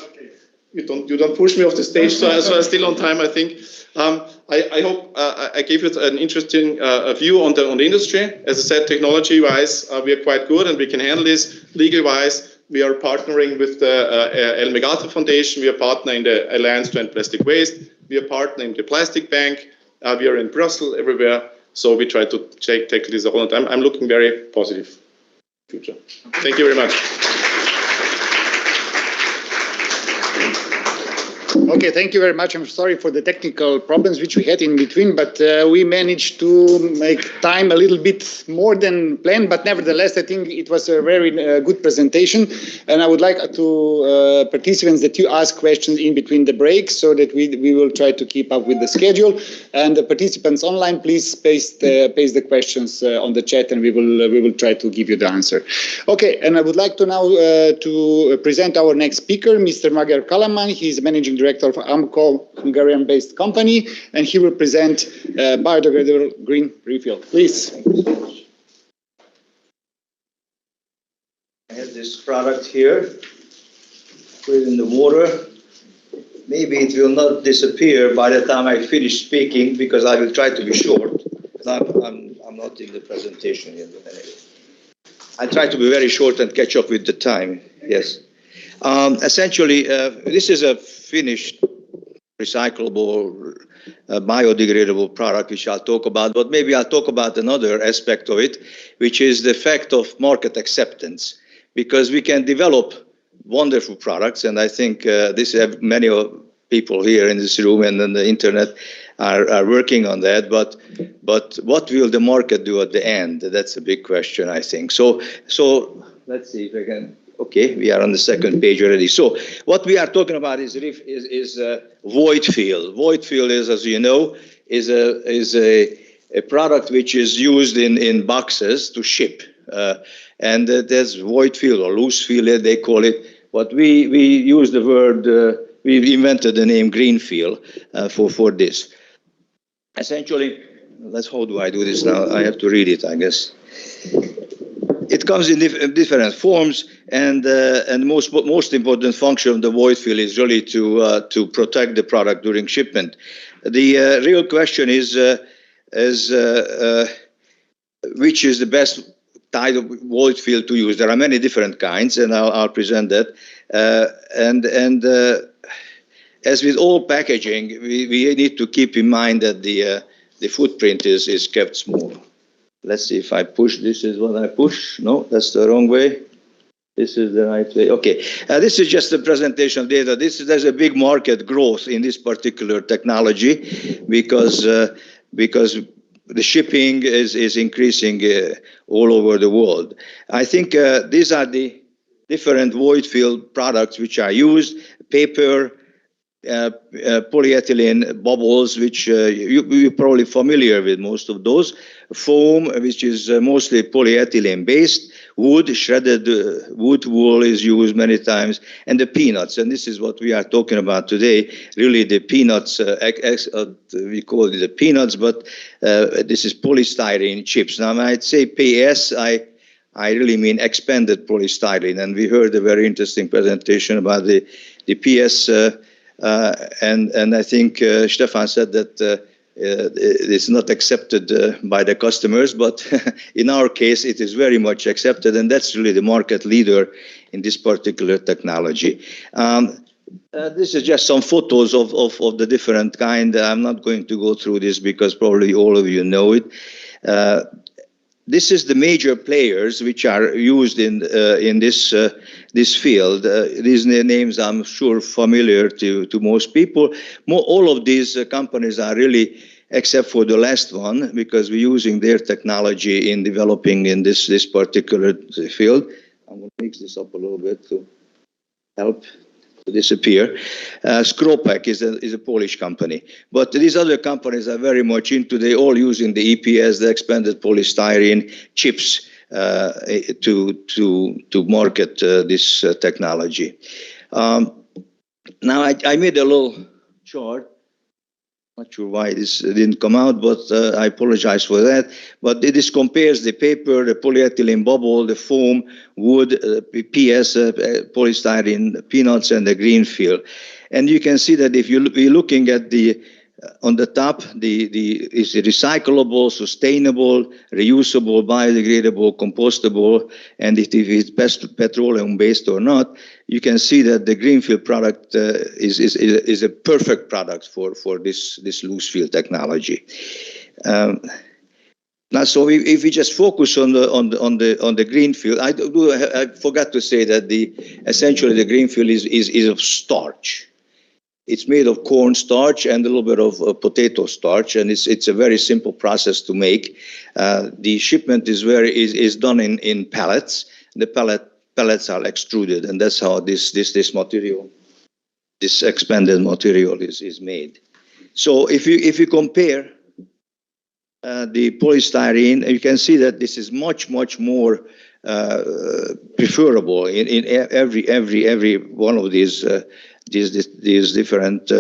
you don't push me off the stage, so I'm still on time, I think. I hope I gave you an interesting view on the industry. As I said, technology-wise, we are quite good and we can handle this. Legal-wise, we are partnering with the Ellen MacArthur Foundation. We are partnering in the Alliance to End Plastic Waste. We are partnering in the Plastic Bank. We are in Brussels, everywhere. So we try to tackle this all the time. I'm looking very positive future. Thank you very much. Okay, thank you very much. I'm sorry for the technical problems which we had in between, but we managed to make time a little bit more than planned, but nevertheless, I think it was a very good presentation. And I would like to participants that you ask questions in between the breaks so that we will try to keep up with the schedule. And the participants online, please paste the questions on the chat and we will try to give you the answer. Okay, and I would like to now to present our next speaker, Mr. Magyar Kalaman. He's managing director of AMCO, Hungarian-based company, and he will present biodegradable green refill. Please. I have this product here, put it in the water. Maybe it will not disappear by the time I finish speaking because I will try to be short. I'm not in the presentation yet. I try to be very short and catch up with the time. Yes. Essentially, this is a finished, recyclable, biodegradable product, which I'll talk about, but maybe I'll talk about another aspect of it, which is the fact of market acceptance, because we can develop wonderful products, and I think many people here in this room and on the internet are working on that, but what will the market do at the end? That's a big question, I think. So let's see if I can. Okay, we are on the second page already. So what we are talking about is void fill. Void fill is, as you know, is a product which is used in boxes to ship, and there's void fill or loose fill, they call it. But we use the word. We invented the name green fill for this. Essentially, how do I do this now? I have to read it, I guess. It comes in different forms, and most important function of the void fill is really to protect the product during shipment. The real question is which is the best type of void fill to use. There are many different kinds, and I'll present that. As with all packaging, we need to keep in mind that the footprint is kept small. Let's see if I push. This is what I push. No, that's the wrong way. This is the right way. Okay. This is just a presentation of data. There's a big market growth in this particular technology because the shipping is increasing all over the world. I think these are the different void fill products which are used. Paper, polyethylene bubbles, which you're probably familiar with most of those. Foam, which is mostly polyethylene based. Wood, shredded wood wool is used many times. And the peanuts, and this is what we are talking about today. Really the peanuts, we call it the peanuts, but this is polystyrene chips. Now I'd say PS, I really mean expanded polystyrene. And we heard a very interesting presentation about the PS, and I think Stefan said that it's not accepted by the customers, but in our case, it is very much accepted, and that's really the market leader in this particular technology. This is just some photos of the different kind. I'm not going to go through this because probably all of you know it. This is the major players which are used in this field. These names I'm sure familiar to most people. All of these companies are really, except for the last one, because we're using their technology in developing in this particular field. I'm going to mix this up a little bit to help. disappear. Skropak is a Polish company, but these other companies are very much into. They all using the EPS, the expanded polystyrene chips, to market this technology. Now I made a little chart. Not sure why this didn't come out, but I apologize for that. But this compares the paper, the polyethylene bubble, the foam, wood, PS, polystyrene, peanuts, and the green field. And you can see that if you're looking at the on the top, is recyclable, sustainable, reusable, biodegradable, compostable, and if it's petroleum based or not, you can see that the greenfield product is a perfect product for this loose field technology. Now, so if we just focus on the greenfield, I forgot to say that essentially the greenfield is of starch. It's made of corn starch and a little bit of potato starch, and it's a very simple process to make. The shipment is done in pellets. The pellets are extruded, and that's how this material, this expanded material, is made. So if you compare the polystyrene, you can see that this is much more preferable in every one of these different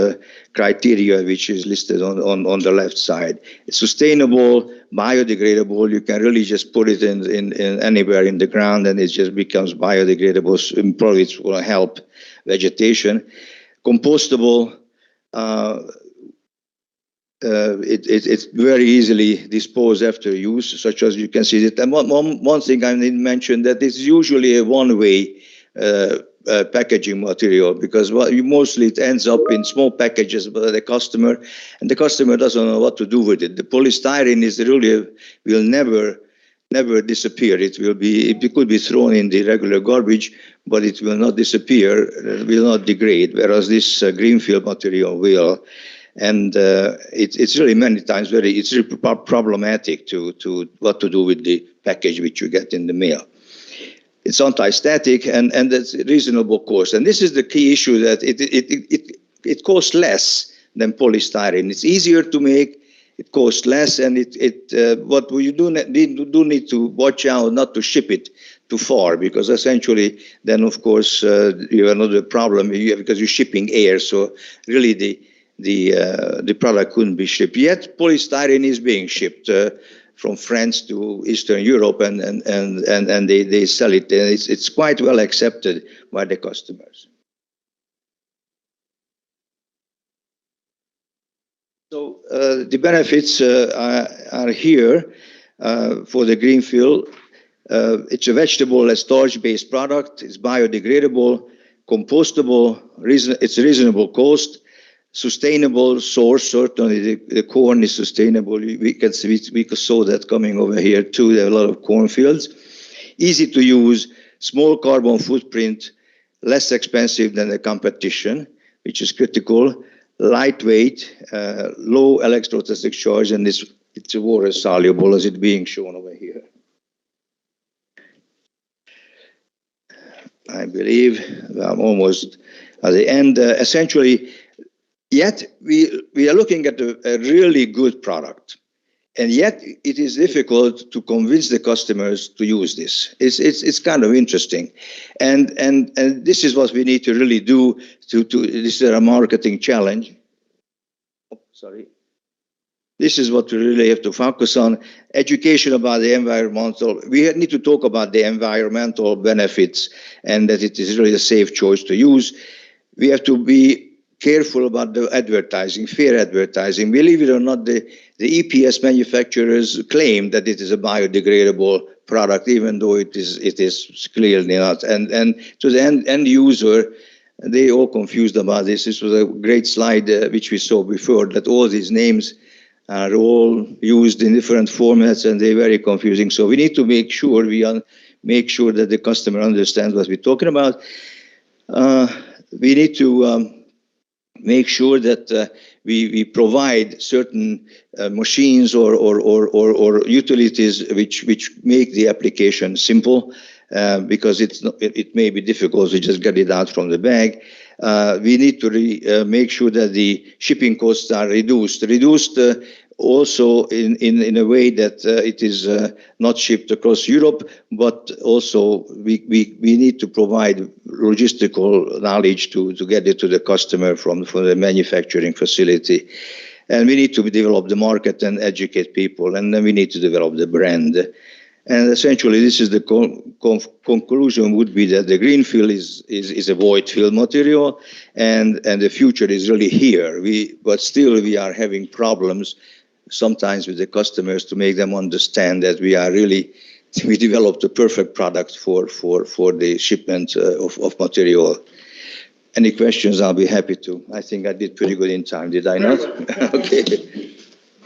criteria which is listed on the left side. It's sustainable, biodegradable. You can really just put it in anywhere in the ground and it just becomes biodegradable. So probably it's going to help vegetation. Compostable. It's very easily disposed after use, such as you can see it. And one thing I didn't mention, that it's usually a one-way packaging material, because mostly it ends up in small packages by the customer, and the customer doesn't know what to do with it. The polystyrene will never disappear. It could be thrown in the regular garbage, but it will not disappear, it will not degrade, whereas this greenfield material will. And it's really many times it's really problematic to what to do with the package which you get in the mail. It's anti-static and it's reasonable cost. And this is the key issue, that it costs less than polystyrene. It's easier to make, it costs less, and what you do need to watch out not to ship it too far, because essentially then of course you have another problem because you're shipping air. So really the product couldn't be shipped. Yet polystyrene is being shipped from France to Eastern Europe, and they sell it. It's quite well accepted by the customers. So the benefits are here for the greenfield. It's a vegetable and starch-based product. It's biodegradable, compostable. It's a reasonable cost. Sustainable source, certainly the corn is sustainable. We could saw that coming over here too. There are a lot of cornfields. Easy to use, small carbon footprint, less expensive than the competition, which is critical. Lightweight, low electrostatic charge, and it's water soluble, as it's being shown over here. I believe I'm almost at the end. Essentially. Yet we are looking at a really good product, and yet it is difficult to convince the customers to use this. It's kind of interesting, and this is what we need to really do. This is a marketing challenge. Oh, sorry. This is what we really have to focus on: education about the environmental. We need to talk about the environmental benefits and that it is really a safe choice to use. We have to be careful about the advertising, fair advertising. Believe it or not, the EPS manufacturers claim that it is a biodegradable product, even though it is clearly not. And to the end user, they all confused about this. This was a great slide which we saw before, that all these names are all used in different formats, and they're very confusing. So we need to make sure make sure that the customer understands what we're talking about. We need to make sure that we provide certain machines or utilities which make the application simple, because it may be difficult to just get it out from the bag. we need to make sure that the shipping costs are reduced. Also in a way that it is not shipped across Europe, but also we need to provide logistical knowledge to get it to the customer from the manufacturing facility. And we need to develop the market and educate people, and then we need to develop the brand. And essentially, this is the conclusion would be that the greenfield is a void fill material, and the future is really here. But still, we are having problems sometimes with the customers to make them understand that we developed a perfect product for the shipment of material. Any questions? I'll be happy to. I think I did pretty good in time, did I not? Okay.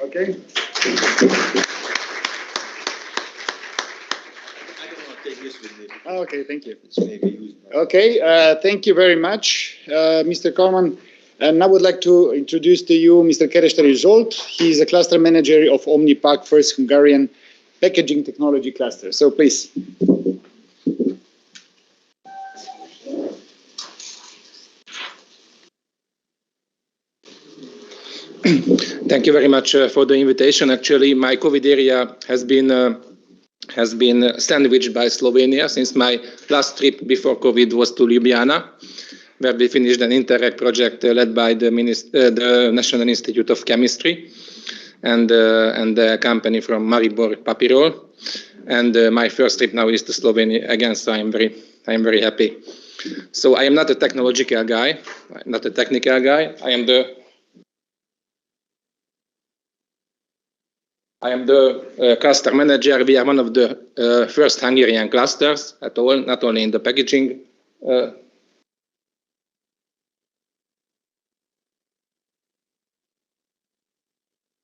Okay. Okay, thank you. Okay, thank you very much, Mr. Coleman. And I would like to introduce to you Mr. Keresteri Zsolt. He is a cluster manager of Omnipack, first Hungarian packaging technology cluster. So please. Thank you very much for the invitation. Actually, my COVID area has been sandwiched by Slovenia, since my last trip before COVID was to Ljubljana, where we finished an Interreg project led by the National Institute of Chemistry and a company from Maribor, Papirol. And my first trip now is to Slovenia again, so I'm very happy. So I am not a technological guy, not a technical guy. I am the cluster manager. We are one of the first Hungarian clusters at all, not only in the packaging.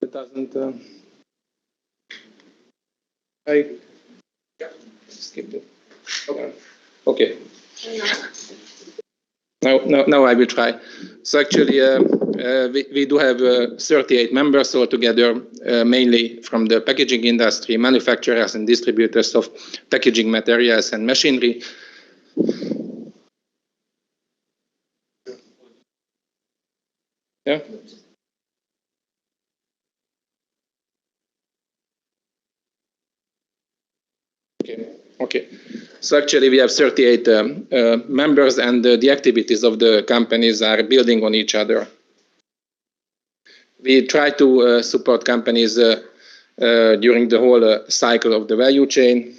It doesn't. I skipped it. Okay. Now I will try. So actually, we do have 38 members altogether, mainly from the packaging industry, manufacturers and distributors of packaging materials and machinery. Yeah. Okay. So actually, we have 38 members, and the activities of the companies are building on each other. We try to support companies during the whole cycle of the value chain.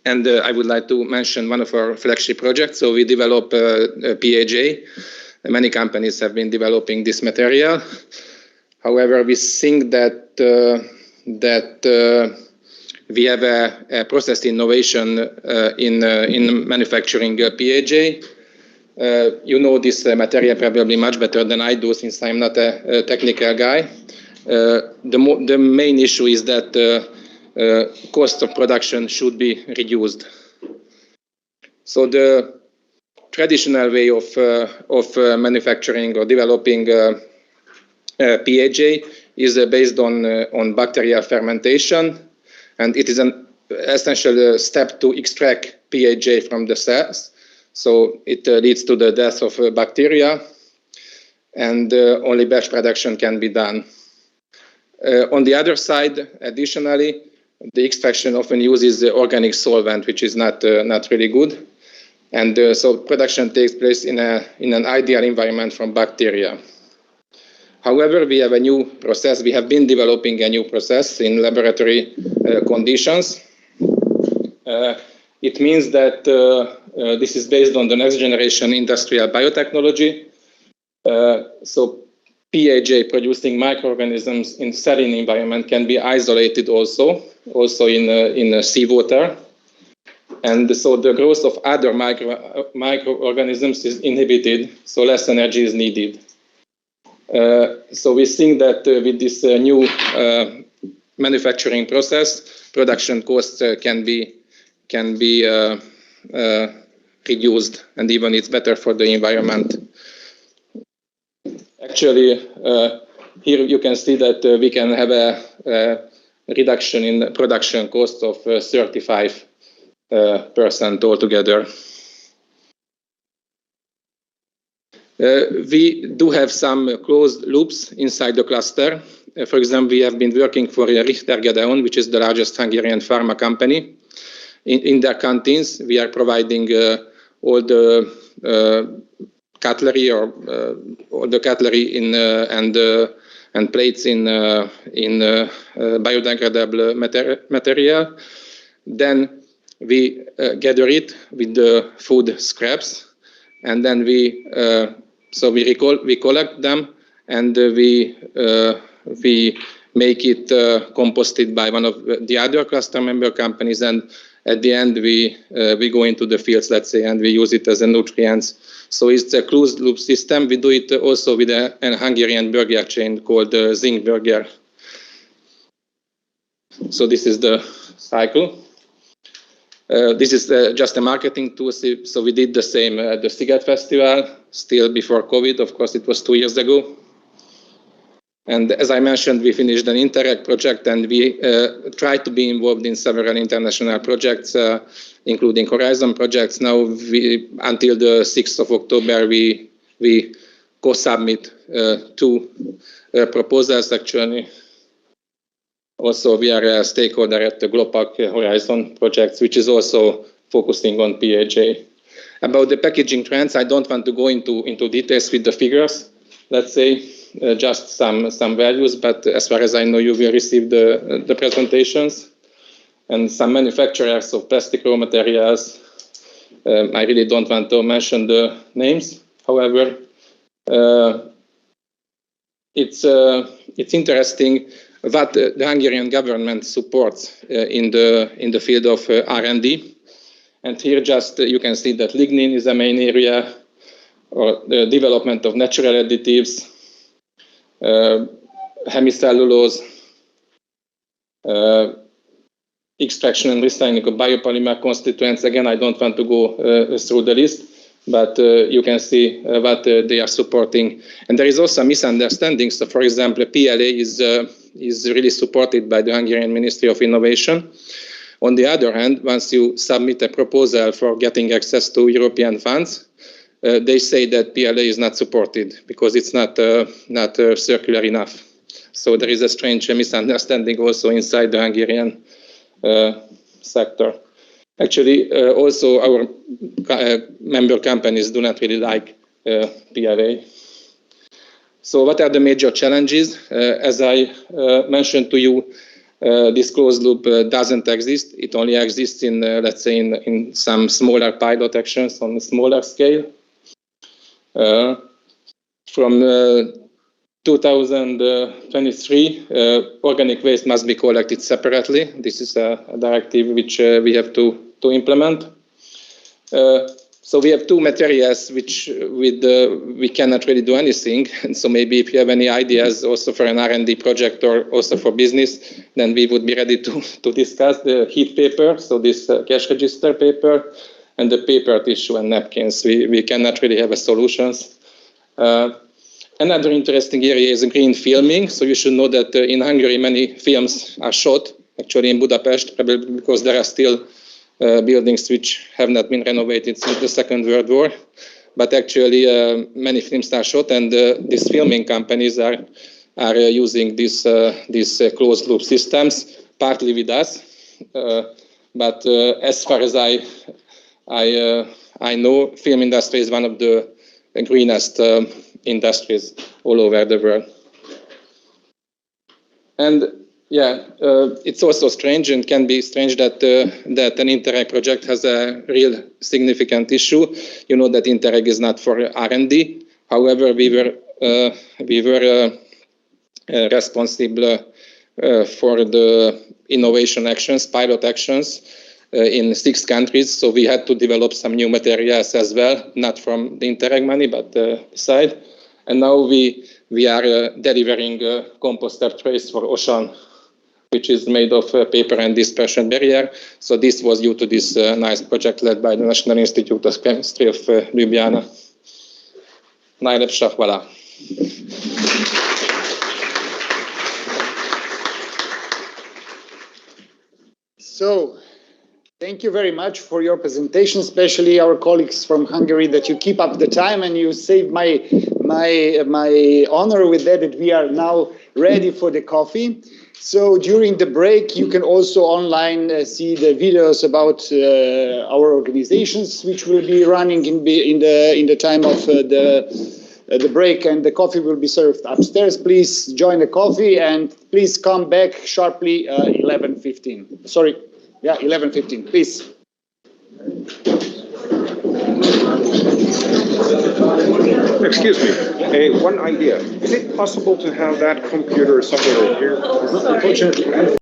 And I would like to mention one of our flagship projects. So we develop PHA. Many companies have been developing this material. However, we think that we have a process innovation in manufacturing PHA. You know this material probably much better than I do, since I'm not a technical guy. The main issue is that cost of production should be reduced. So the traditional way of manufacturing or developing PHA is based on bacterial fermentation. And it is an essential step to extract PHA from the cells. So it leads to the death of bacteria, and only batch production can be done. On the other side, additionally, the extraction often uses the organic solvent, which is not really good. And so production takes place in an ideal environment from bacteria. However, we have a new process. We have been developing a new process in laboratory conditions. It means that this is based on the next generation industrial biotechnology. So PHA producing microorganisms in saline environment can be isolated also in seawater. And so the growth of other microorganisms is inhibited, so less energy is needed. So we think that with this new manufacturing process, production costs can be reduced, and even it's better for the environment. Actually, here you can see that we can have a reduction in production cost of 35% altogether. We do have some closed loops inside the cluster. For example, we have been working for Richter Gedeon, which is the largest Hungarian pharma company. In their canteens, we are providing all the cutlery or all the cutlery and plates in biodegradable material. Then we gather it with the food scraps, and then we collect them, and we make it composted by one of the other cluster member companies, and at the end we go into the fields, let's say, and we use it as a nutrients. So it's a closed loop system. We do it also with a Hungarian burger chain called Zing Burger. So this is the cycle. This is just a marketing tool. So we did the same at the Sziget Festival, still before COVID. Of course, it was 2 years ago. And as I mentioned, we finished an Interreg project, and we tried to be involved in several international projects, including Horizon projects. Now, until the 6th of October, we co-submit 2 proposals, actually. Also, we are a stakeholder at the GLOPAC Horizon projects, which is also focusing on PHA. About the packaging trends, I don't want to go into details with the figures. Let's say just some values, but as far as I know, you will receive the presentations. And some manufacturers of plastic raw materials, I really don't want to mention the names. However, it's interesting what the Hungarian government supports in the field of R&D. And here just you can see that lignin is a main area, or the development of natural additives, hemicellulose, extraction and recycling of biopolymer constituents. Again, I don't want to go through the list, but you can see what they are supporting. And there is also a misunderstanding. So, for example, PLA is really supported by the Hungarian Ministry of Innovation. On the other hand, once you submit a proposal for getting access to European funds, they say that PLA is not supported because it's not circular enough. So there is a strange misunderstanding also inside the Hungarian sector. Actually, also our member companies do not really like PLA. So what are the major challenges? As I mentioned to you, this closed loop doesn't exist. It only exists in, let's say, in some smaller pilot actions on a smaller scale. From 2023, organic waste must be collected separately. This is a directive which we have to implement. So we have 2 materials which we cannot really do anything. And so maybe if you have any ideas also for an R&D project or also for business, then we would be ready to discuss the heat paper, so this cash register paper, and the paper tissue and napkins. We cannot really have a solutions. Another interesting area is green filming. So you should know that in Hungary many films are shot, actually in Budapest, probably because there are still buildings which have not been renovated since the Second World War. But actually many films are shot, and these filming companies are using these closed loop systems, partly with us. But as far as I know, film industry is one of the greenest industries all over the world. And yeah, it's also strange and can be strange that an Interreg project has a real significant issue. You know that Interreg is not for R&D. However, we were responsible for the innovation actions, pilot actions in 6 countries. So we had to develop some new materials as well, not from the Interreg money, but beside. And now we are delivering composter trays for Ocean, which is made of paper and dispersion barrier. So this was due to this nice project led by the National Institute of Chemistry of Ljubljana. Najlepša hvala. So Thank you very much for your presentation, especially our colleagues from Hungary, that you keep up the time and you save my honor with that we are now ready for the coffee. So during the break, you can also online see the videos about our organizations, which will be running in the time of the break, and the coffee will be served upstairs. Please join the coffee and please come back sharply 11:15. Sorry. Yeah, 11:15, please. Excuse me, one idea. Is it possible to have that computer somewhere here? Unfortunately.